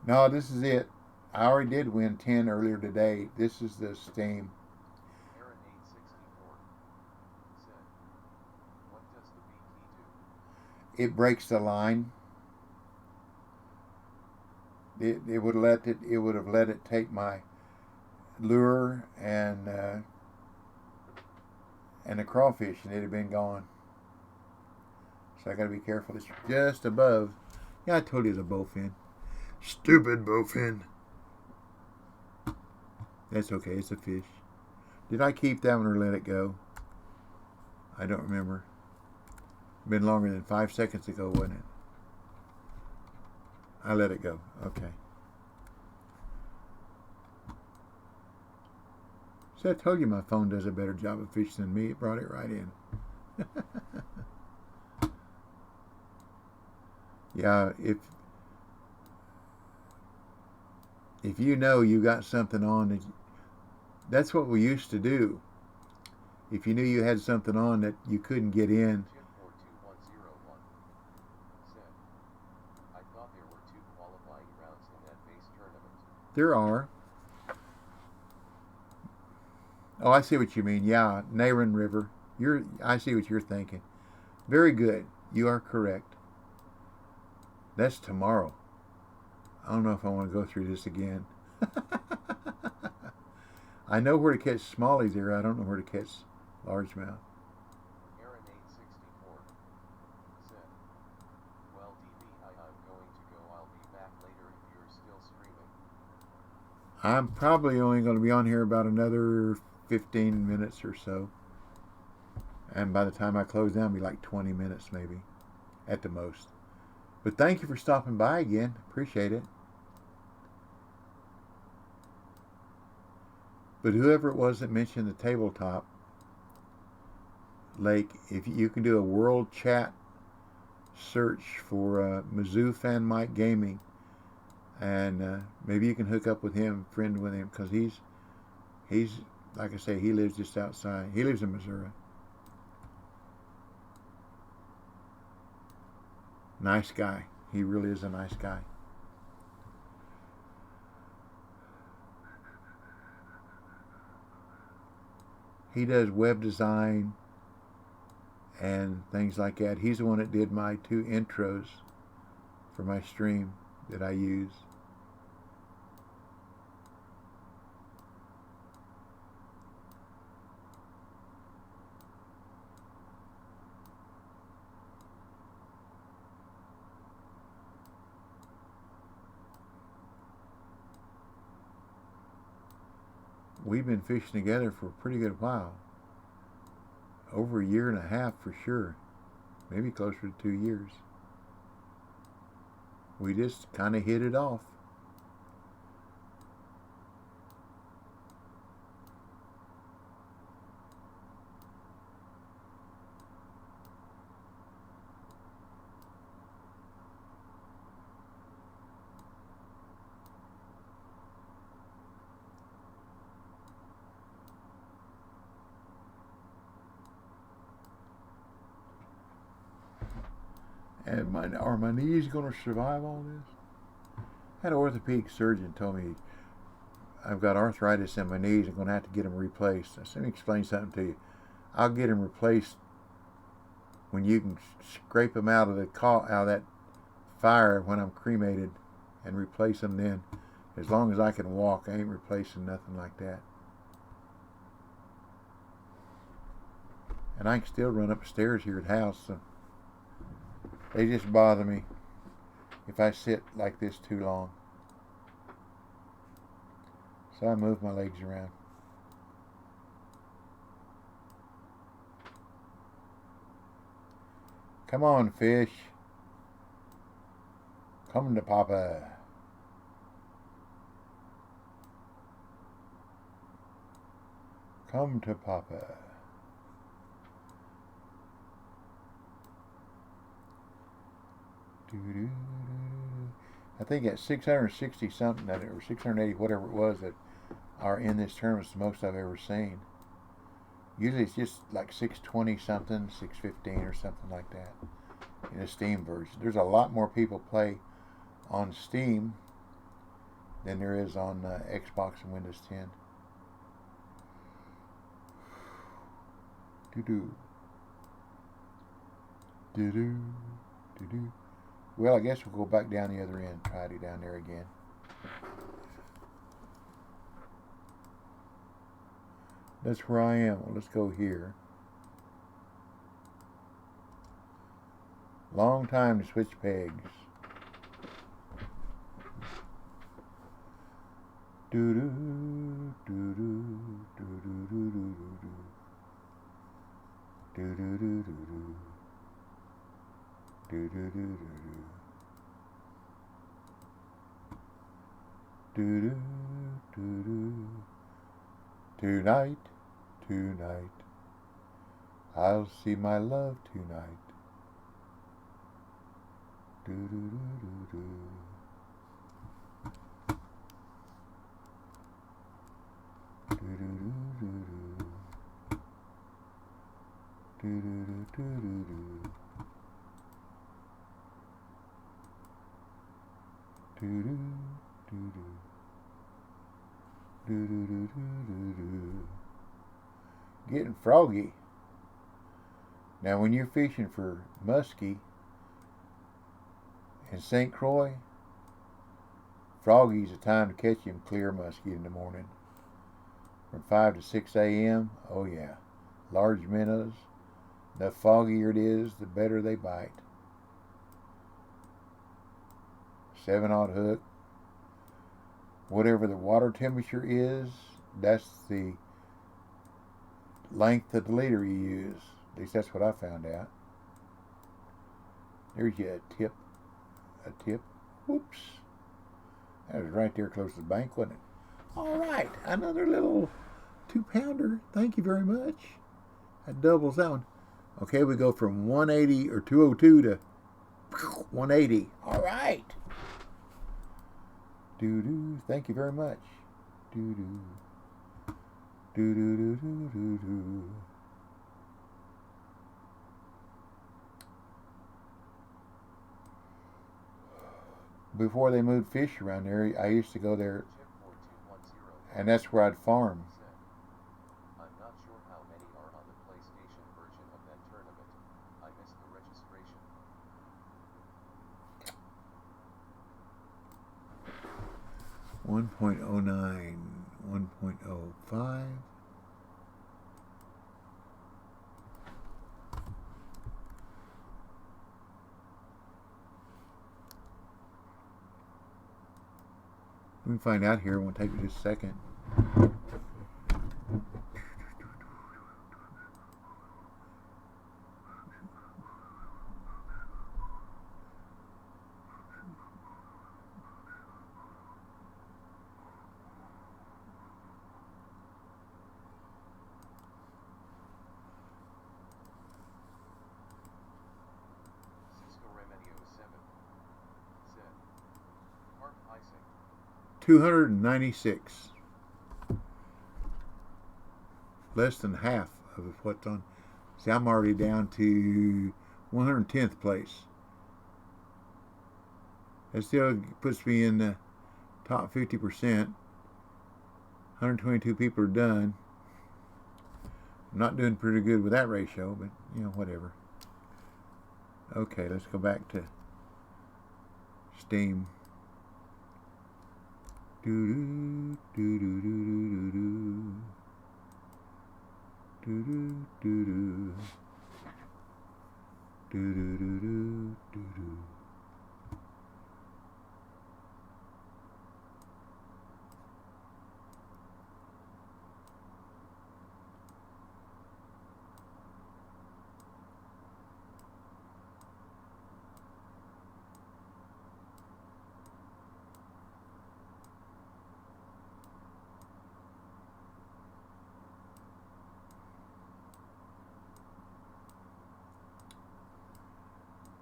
then. No, this is it. I already did win 10 earlier today. This is the Steam. Aaron 864 said, "What does the B key do?" It breaks the line. It would have let it take my lure and the crawfish, and it'd have been gone. So I got to be careful. It's just above. Yeah, I told you the bowfin. Stupid bowfin. That's okay. It's a fish. Did I keep that one or let it go? I don't remember. Been longer than 5 seconds ago, wasn't it? I let it go. Okay. See, I told you my phone does a better job of fishing than me. It brought it right in. Yeah, if you know you got something on, that's what we used to do. If you knew you had something on that you couldn't get in, Chip42101 said, I thought there were 2 qualifying rounds in that base tournament. there are. Oh, I see what you mean. Yeah, Naren River. I see what you're thinking. Very good. You are correct. That's tomorrow. I don't know if I want to go through this again. I know where to catch smallies here. I don't know where to catch largemouth. Aaron864 said, well DB I'm going to go, I'll be back later if you're still streaming. I'm probably only going to be on here about another 15 minutes or so. And by the time I close down, it'll be like 20 minutes maybe, at the most. But thank you for stopping by again. Appreciate it. But whoever it was that mentioned the tabletop lake, if you can do a world chat search for Mizzou Fan Mike Gaming, and maybe you can hook up with him, friend with him, because he's like I say, he lives just outside. He lives in Missouri. Nice guy. He really is a nice guy. He does web design and things like that. He's the one that did my 2 intros for my stream that I use. We've been fishing together for a pretty good while. Over a year and a half for sure. Maybe closer to 2 years. We just kind of hit it off. And are my knees going to survive all this? I had an orthopedic surgeon told me I've got arthritis in my knees. I'm going to have to get them replaced. I said, let me explain something to you. I'll get them replaced when you can scrape them out of that fire when I'm cremated, and replace them then. As long as I can walk, I ain't replacing nothing like that. And I can still run up the stairs here at the house. So they just bother me if I sit like this too long. So I move my legs around. Come on, fish. Come to Papa. Come to Papa. I think at 660 something, or 680, whatever it was, that are in this tournament is the most I've ever seen. Usually it's just like 620 something, 615 or something like that in a Steam version. There's a lot more people play on Steam than there is on Xbox and Windows 10. Do-do. Do-do. Do-do. Well, I guess we'll go back down the other end, try it down there again. That's where I am. Well, let's go here. Long time to switch pegs. Do-do, do-do, do-do-do-do-do-do. Do-do-do-do-do. Do-do-do-do-do. Do-do-do-do. Tonight, tonight, I'll see my love tonight. Do do do do do. Do do do do do. Do do do do do do. Do do do do. Do do do do do do. Getting froggy. Now, when you're fishing for muskie in St. Croix, froggy's the time to catch him clear muskie in the morning. From 5 to 6 a.m., oh yeah. Large minnows. The foggier it is, the better they bite. 7/0 hook. Whatever the water temperature is, that's the length of the leader you use. At least that's what I found out. There's you a tip. A tip. Whoops. That was right there close to the bank, wasn't it? All right. Another little 2-pounder. Thank you very much. That doubles that one. Okay, we go from 180 or 202 to 180. All right. Doo-doo. Thank you very much. Doo-doo. Doo-doo-doo-doo-doo-doo. Before they moved fish around there, I used to go there, and that's where I'd farm. I'm not sure how many are on the PlayStation version of that tournament. I missed the registration. 1.09, 1.05. We can find out here. It won't take me just a second. Cisco Remedio 7 said, Mark Isaac. 296. Less than half of what's on. See, I'm already down to 110th place. That still puts me in the top 50%. 122 people are done. I'm not doing pretty good with that ratio, but you know, whatever. Okay, let's go back to Steam. Do do do do do do do do do do do do do do do do.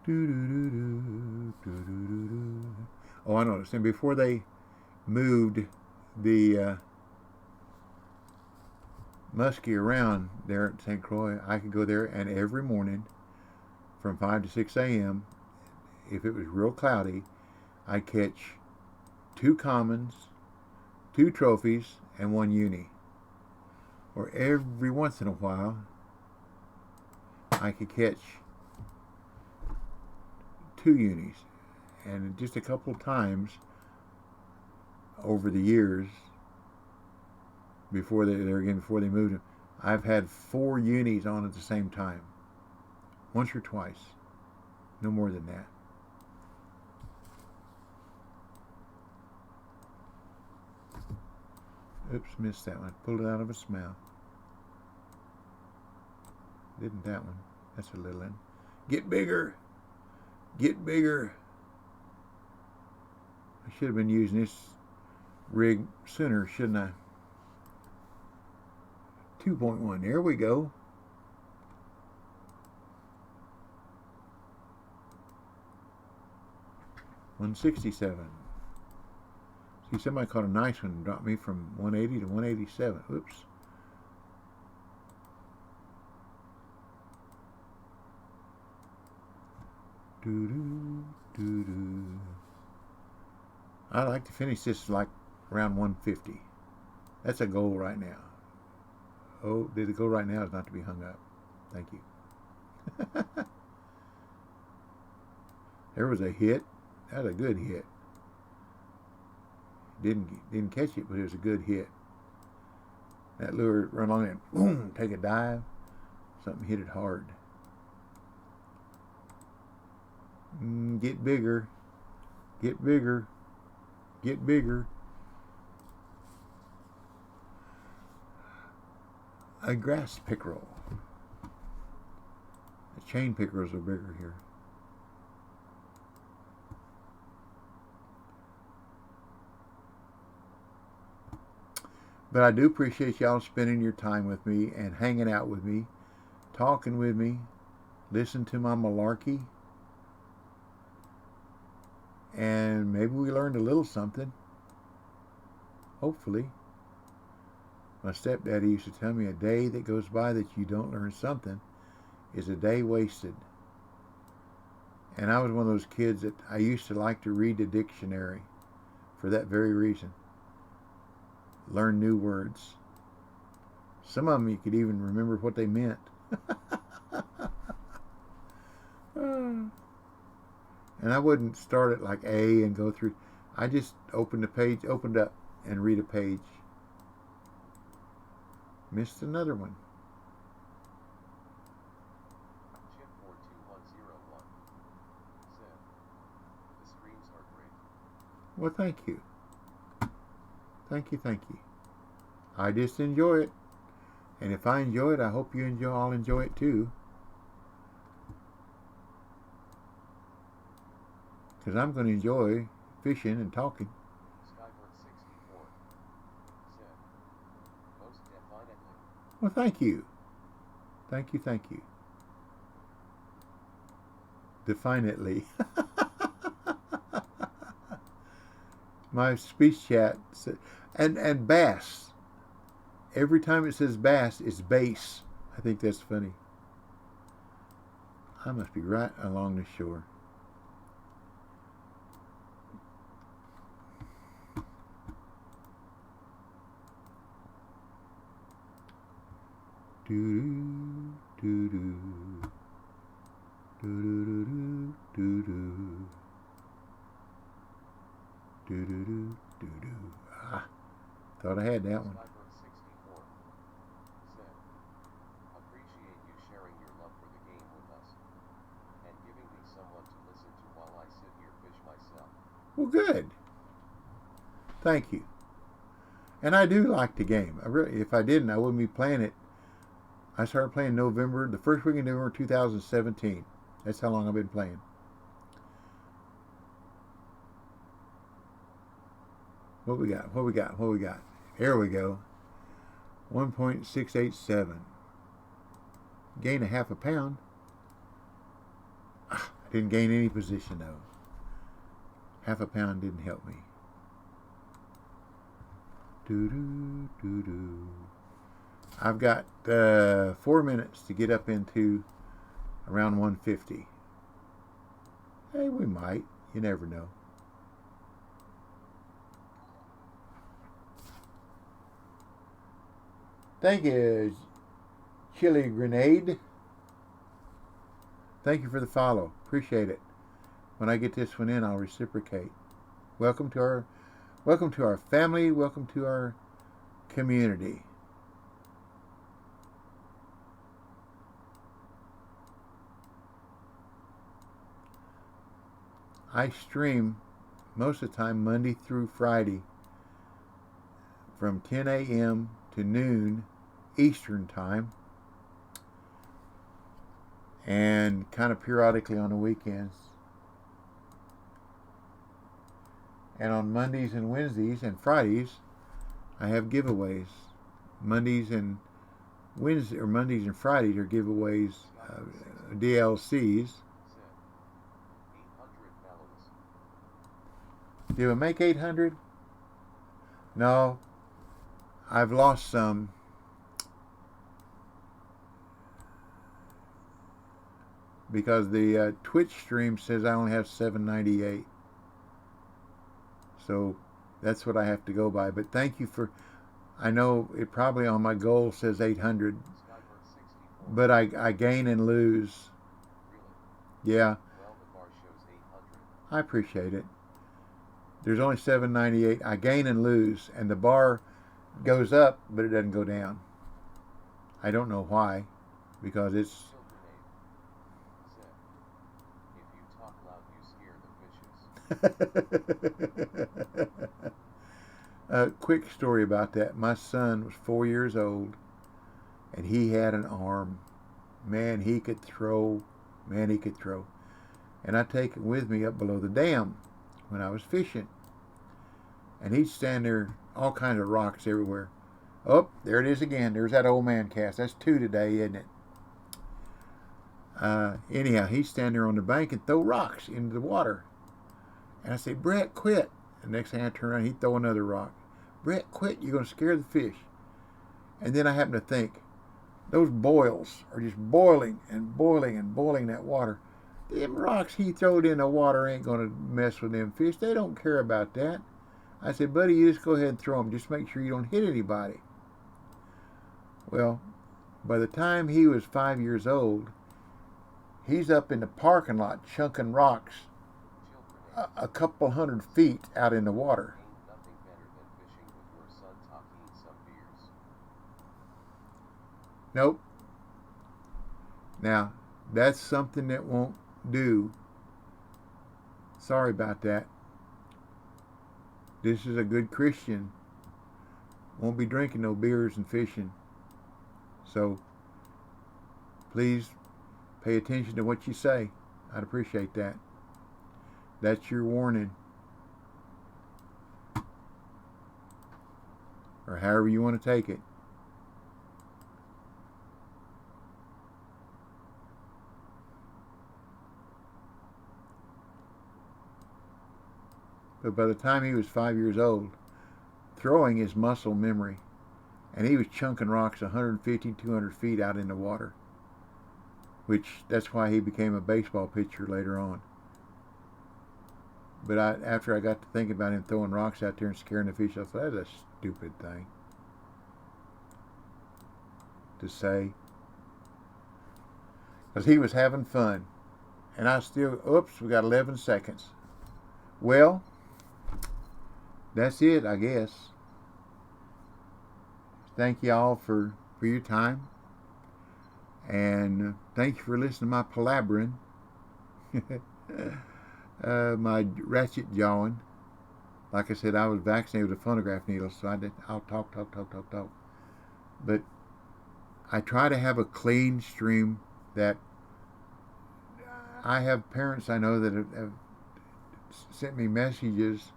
Do, do, do, do, do, do, do, do. Oh, I noticed. And before they moved the muskie around there at St. Croix, I could go there, and every morning from 5 to 6 a.m., if it was real cloudy, I'd catch 2 commons, 2 trophies, and 1 uni. Or every once in a while, I could catch 2 unis. And just a couple times over the years, before they moved them, I've had 4 unis on at the same time. Once or twice. No more than that. Oops, missed that one. Pulled it out of its mouth. Didn't that one. That's a little one. Get bigger. Get bigger. I should have been using this rig sooner, shouldn't I? 2.1. There we go. $167. See, somebody caught a nice one and dropped me from 180 to 187. Oops. Doo-doo, doo-doo. I'd like to finish this like around 150. That's a goal right now. Oh, the goal right now is not to be hung up. Thank you. There was a hit. That was a good hit. Didn't catch it, but it was a good hit. That lure run along and boom, take a dive. Something hit it hard. Get bigger. Get bigger. Get bigger. A grass pickerel. The chain pickerels are bigger here. But I do appreciate y'all spending your time with me and hanging out with me, talking with me, listen to my malarkey. And maybe we learned a little something. Hopefully. My stepdaddy used to tell me a day that goes by that you don't learn something is a day wasted. And I was one of those kids that I used to like to read the dictionary for that very reason. Learn new words. Some of them you could even remember what they meant. And I wouldn't start at like A and go through. I just opened up and read a page. Missed another one. Chip 42101 said, "The streams are great." Well, thank you. Thank you, thank you. I just enjoy it. And if I enjoy it, I hope you all enjoy it too. Because I'm going to enjoy fishing and talking. Skybird64 said, "Most definitely." Well, thank you. Thank you, thank you. Definitely. My speech chat said, and bass. Every time it says bass, it's bass. I think that's funny. I must be right along the shore. Doo doo doo doo doo doo doo doo doo doo doo doo. Ah, thought I had that one. Skybird64 said, "Appreciate you sharing your love for the game with us and giving me someone to listen to while I sit here fish myself." Well, good. Thank you. And I do like the game. If I didn't, I wouldn't be playing it. I started playing the first week in November 2017. That's how long I've been playing. What we got? What we got? What we got? There we go. 1.687. Gain a half a pound. I didn't gain any position though. Half a pound didn't help me. Doo-doo, doo-doo. I've got 4 minutes to get up into around 150. Hey, we might. You never know. Thank you, Chili Grenade. Thank you for the follow. Appreciate it. When I get this one in, I'll reciprocate. Welcome to our family. Welcome to our community. I stream most of the time Monday through Friday from 10 a.m. to noon Eastern time, and kind of periodically on the weekends. And on Mondays and Wednesdays and Fridays, I have giveaways. Mondays and Wednesday or Mondays and Fridays are giveaways, DLCs. Said 800 melons. Did we make 800? No, I've lost some. Because the Twitch stream says I only have 798. So that's what I have to go by. But thank you for, I know it probably on my goal says 800, Skybird 64. but I gain and lose. Really? Yeah, Well, the bar shows 800. I appreciate it. There's only 798. I gain and lose, and the bar goes up, but it doesn't go down. I don't know why, because it's Chill grenade. Said, if you talk loud, you scare the fishes. a quick story about that. My son was 4 years old, and he had an arm. Man, he could throw. Man, he could throw. And I take him with me up below the dam when I was fishing. And he'd stand there, all kinds of rocks everywhere. Oh, there it is again. There's that old man cast. That's 2 today, isn't it? Anyhow, he'd stand there on the bank and throw rocks into the water. And I say, Brett, quit. The next thing I turn around, he'd throw another rock. Brett, quit. You're going to scare the fish. And then I happen to think, those boils are just boiling and boiling and boiling that water. Them rocks he throwed in the water ain't going to mess with them fish. They don't care about that. I said, buddy, you just go ahead and throw them. Just make sure you don't hit anybody. Well, by the time he was 5 years old, he's up in the parking lot chunking rocks Chill grenade. a couple 100 feet out in the water. Ain't nothing better than fishing with your son talking some beers. Nope. Now, that's something that won't do. Sorry about that. This is a good Christian. Won't be drinking no beers and fishing. So, please pay attention to what you say. I'd appreciate that. That's your warning. Or however you want to take it. But by the time he was 5 years old, throwing is muscle memory. And he was chunking rocks 150, 200 feet out in the water. Which, that's why he became a baseball pitcher later on. But after I got to thinking about him throwing rocks out there and scaring the fish, I thought, that's a stupid thing to say. Because he was having fun. And I still, oops, we got 11 seconds. Well, that's it, I guess. Thank you all for your time. And thank you for listening to my palabbering. My ratchet jawing. Like I said, I was vaccinated with a phonograph needle, so I'll talk. But I try to have a clean stream that I have parents I know that have sent me messages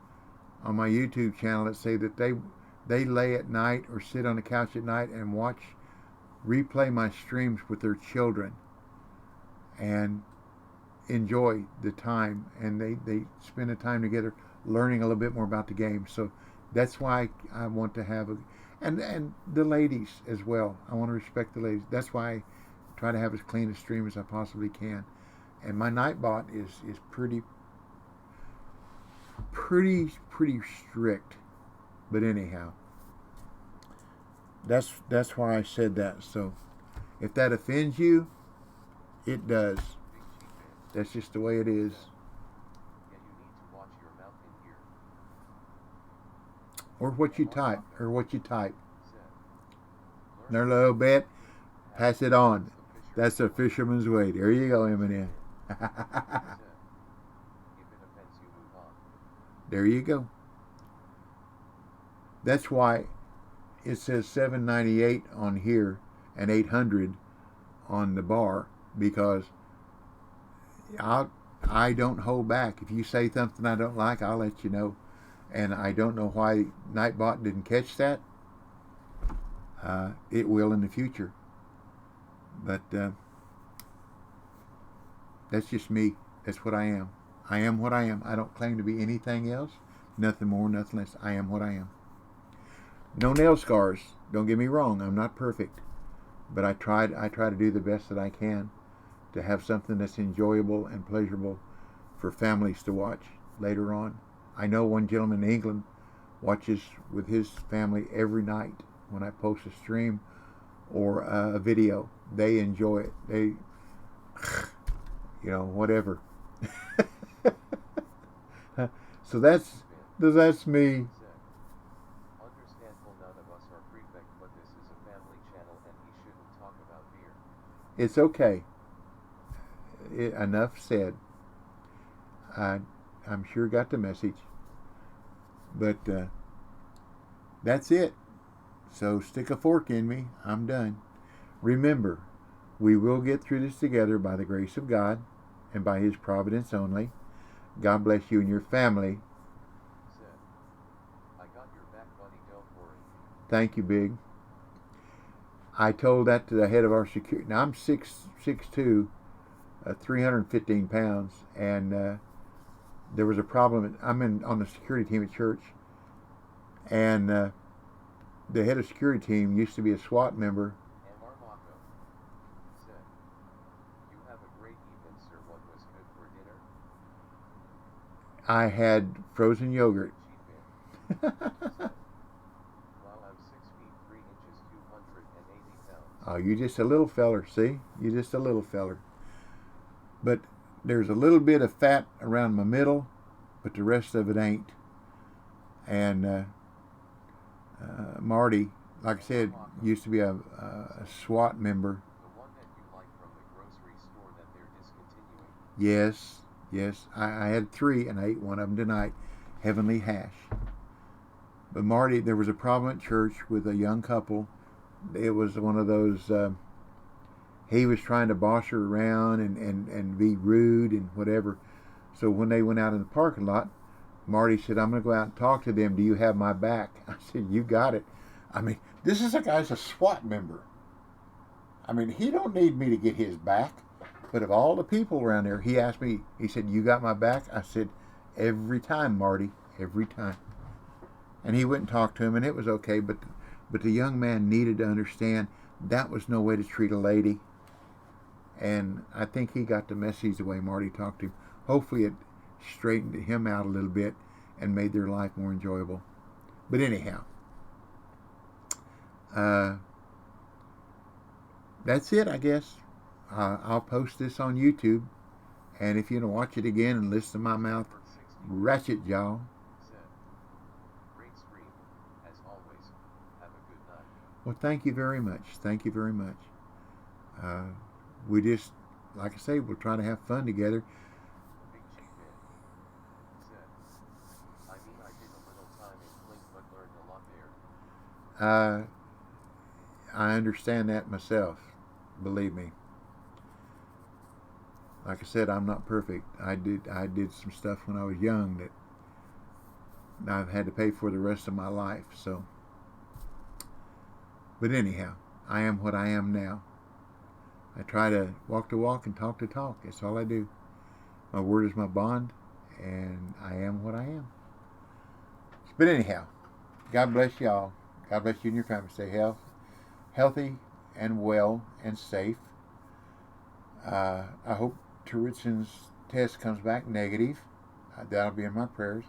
on my YouTube channel that say that they lay at night or sit on the couch at night and replay my streams with their children and enjoy the time, and they spend the time together learning a little bit more about the game. So that's why I want to have and the ladies as well. I want to respect the ladies. That's why I try to have as clean a stream as I possibly can. And my Nightbot is pretty strict. But anyhow, that's why I said that. So if that offends you, it does. Big G fans. That's just the way it is. Yeah, you need to watch your mouth in here. Or what you type. Said, Another little bit. Pass it on. That's the That's a fisherman's way. There you go, Eminem. Said, if it offends you, move on. There you go. That's why it says 798 on here and 800 on the bar, because I don't hold back. If you say something I don't like, I'll let you know. And I don't know why Nightbot didn't catch that. It will in the future. But that's just me. That's what I am. I am what I am. I don't claim to be anything else. Nothing more, nothing less. I am what I am. No nail scars. Don't get me wrong. I'm not perfect, but I try to do the best that I can to have something that's enjoyable and pleasurable for families to watch later on. I know one gentleman in England watches with his family every night when I post a stream or a video. They enjoy it. They, whatever. So that's me. Understandable, none of us are perfect, but this is a family channel and he shouldn't talk about beer. It's okay. Enough said. I'm sure got the message. But that's it. So stick a fork in me. I'm done. Remember, we will get through this together by the grace of God and by His providence only. God bless you and your family. Said, I got your back, buddy, don't worry. Thank you, Big. I told that to the head of our security. Now I'm 6'2", 315 pounds, and there was a problem. I'm on the security team at church, and the head of security team used to be a SWAT member. And Marmaco said, you have a great evening, sir. What was good for dinner? I had frozen yogurt. Cheap in. Said, well, I'm 6 feet 3 inches, 280 pounds. Oh, you just a little feller, see? You just a little feller. But there's a little bit of fat around my middle, but the rest of it ain't. And Marty, like I said, used to be a SWAT member. The one that you like from the grocery store that they're discontinuing. Yes. I had 3, and I ate one of them tonight. Heavenly Hash. But Marty, there was a problem at church with a young couple. It was one of those, he was trying to boss her around and be rude and whatever. So when they went out in the parking lot, Marty said, I'm going to go out and talk to them. Do you have my back? I said, you got it. I mean, this is a guy's a SWAT member. I mean, he don't need me to get his back. But of all the people around there, he asked me, he said, you got my back? I said, every time, Marty, every time. And he went and talked to him, and it was okay. But the young man needed to understand that was no way to treat a lady. And I think he got the message the way Marty talked to him. Hopefully it straightened him out a little bit and made their life more enjoyable. But anyhow, that's it, I guess. I'll post this on YouTube. And if you want to watch it again and listen to my mouth ratchet jaw. Said, great stream, as always. Have a good night. Well, thank you very much. Thank you very much. We just, like I say, we'll try to have fun together. Big Cheap in. Said, I mean, I did a little time in Flint, but learned a lot there. I understand that myself. Believe me. Like I said, I'm not perfect. I did some stuff when I was young that I've had to pay for the rest of my life. So, but anyhow, I am what I am now. I try to walk the walk and talk the talk. That's all I do. My word is my bond, and I am what I am. But anyhow, God bless y'all. God bless you and your family. Stay healthy and well and safe. I hope Teritson's test comes back negative. That'll be in my prayers.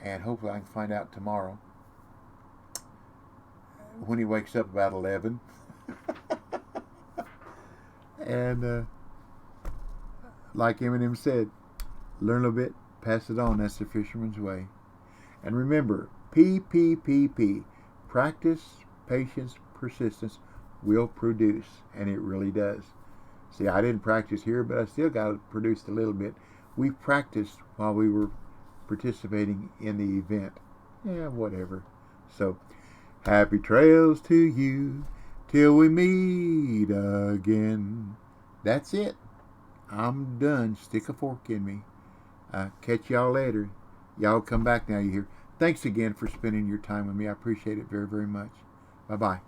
And hopefully I can find out tomorrow when he wakes up about 11. And like Eminem said, learn a bit, pass it on. That's the fisherman's way. And remember, PPPP, practice, patience, persistence will produce. And it really does. See, I didn't practice here, but I still got produced a little bit. We practiced while we were participating in the event. Yeah, whatever. So, happy trails to you till we meet again. That's it. I'm done. Stick a fork in me. Catch y'all later. Y'all come back now, you hear. Thanks again for spending your time with me. I appreciate it very, very much. Bye-bye.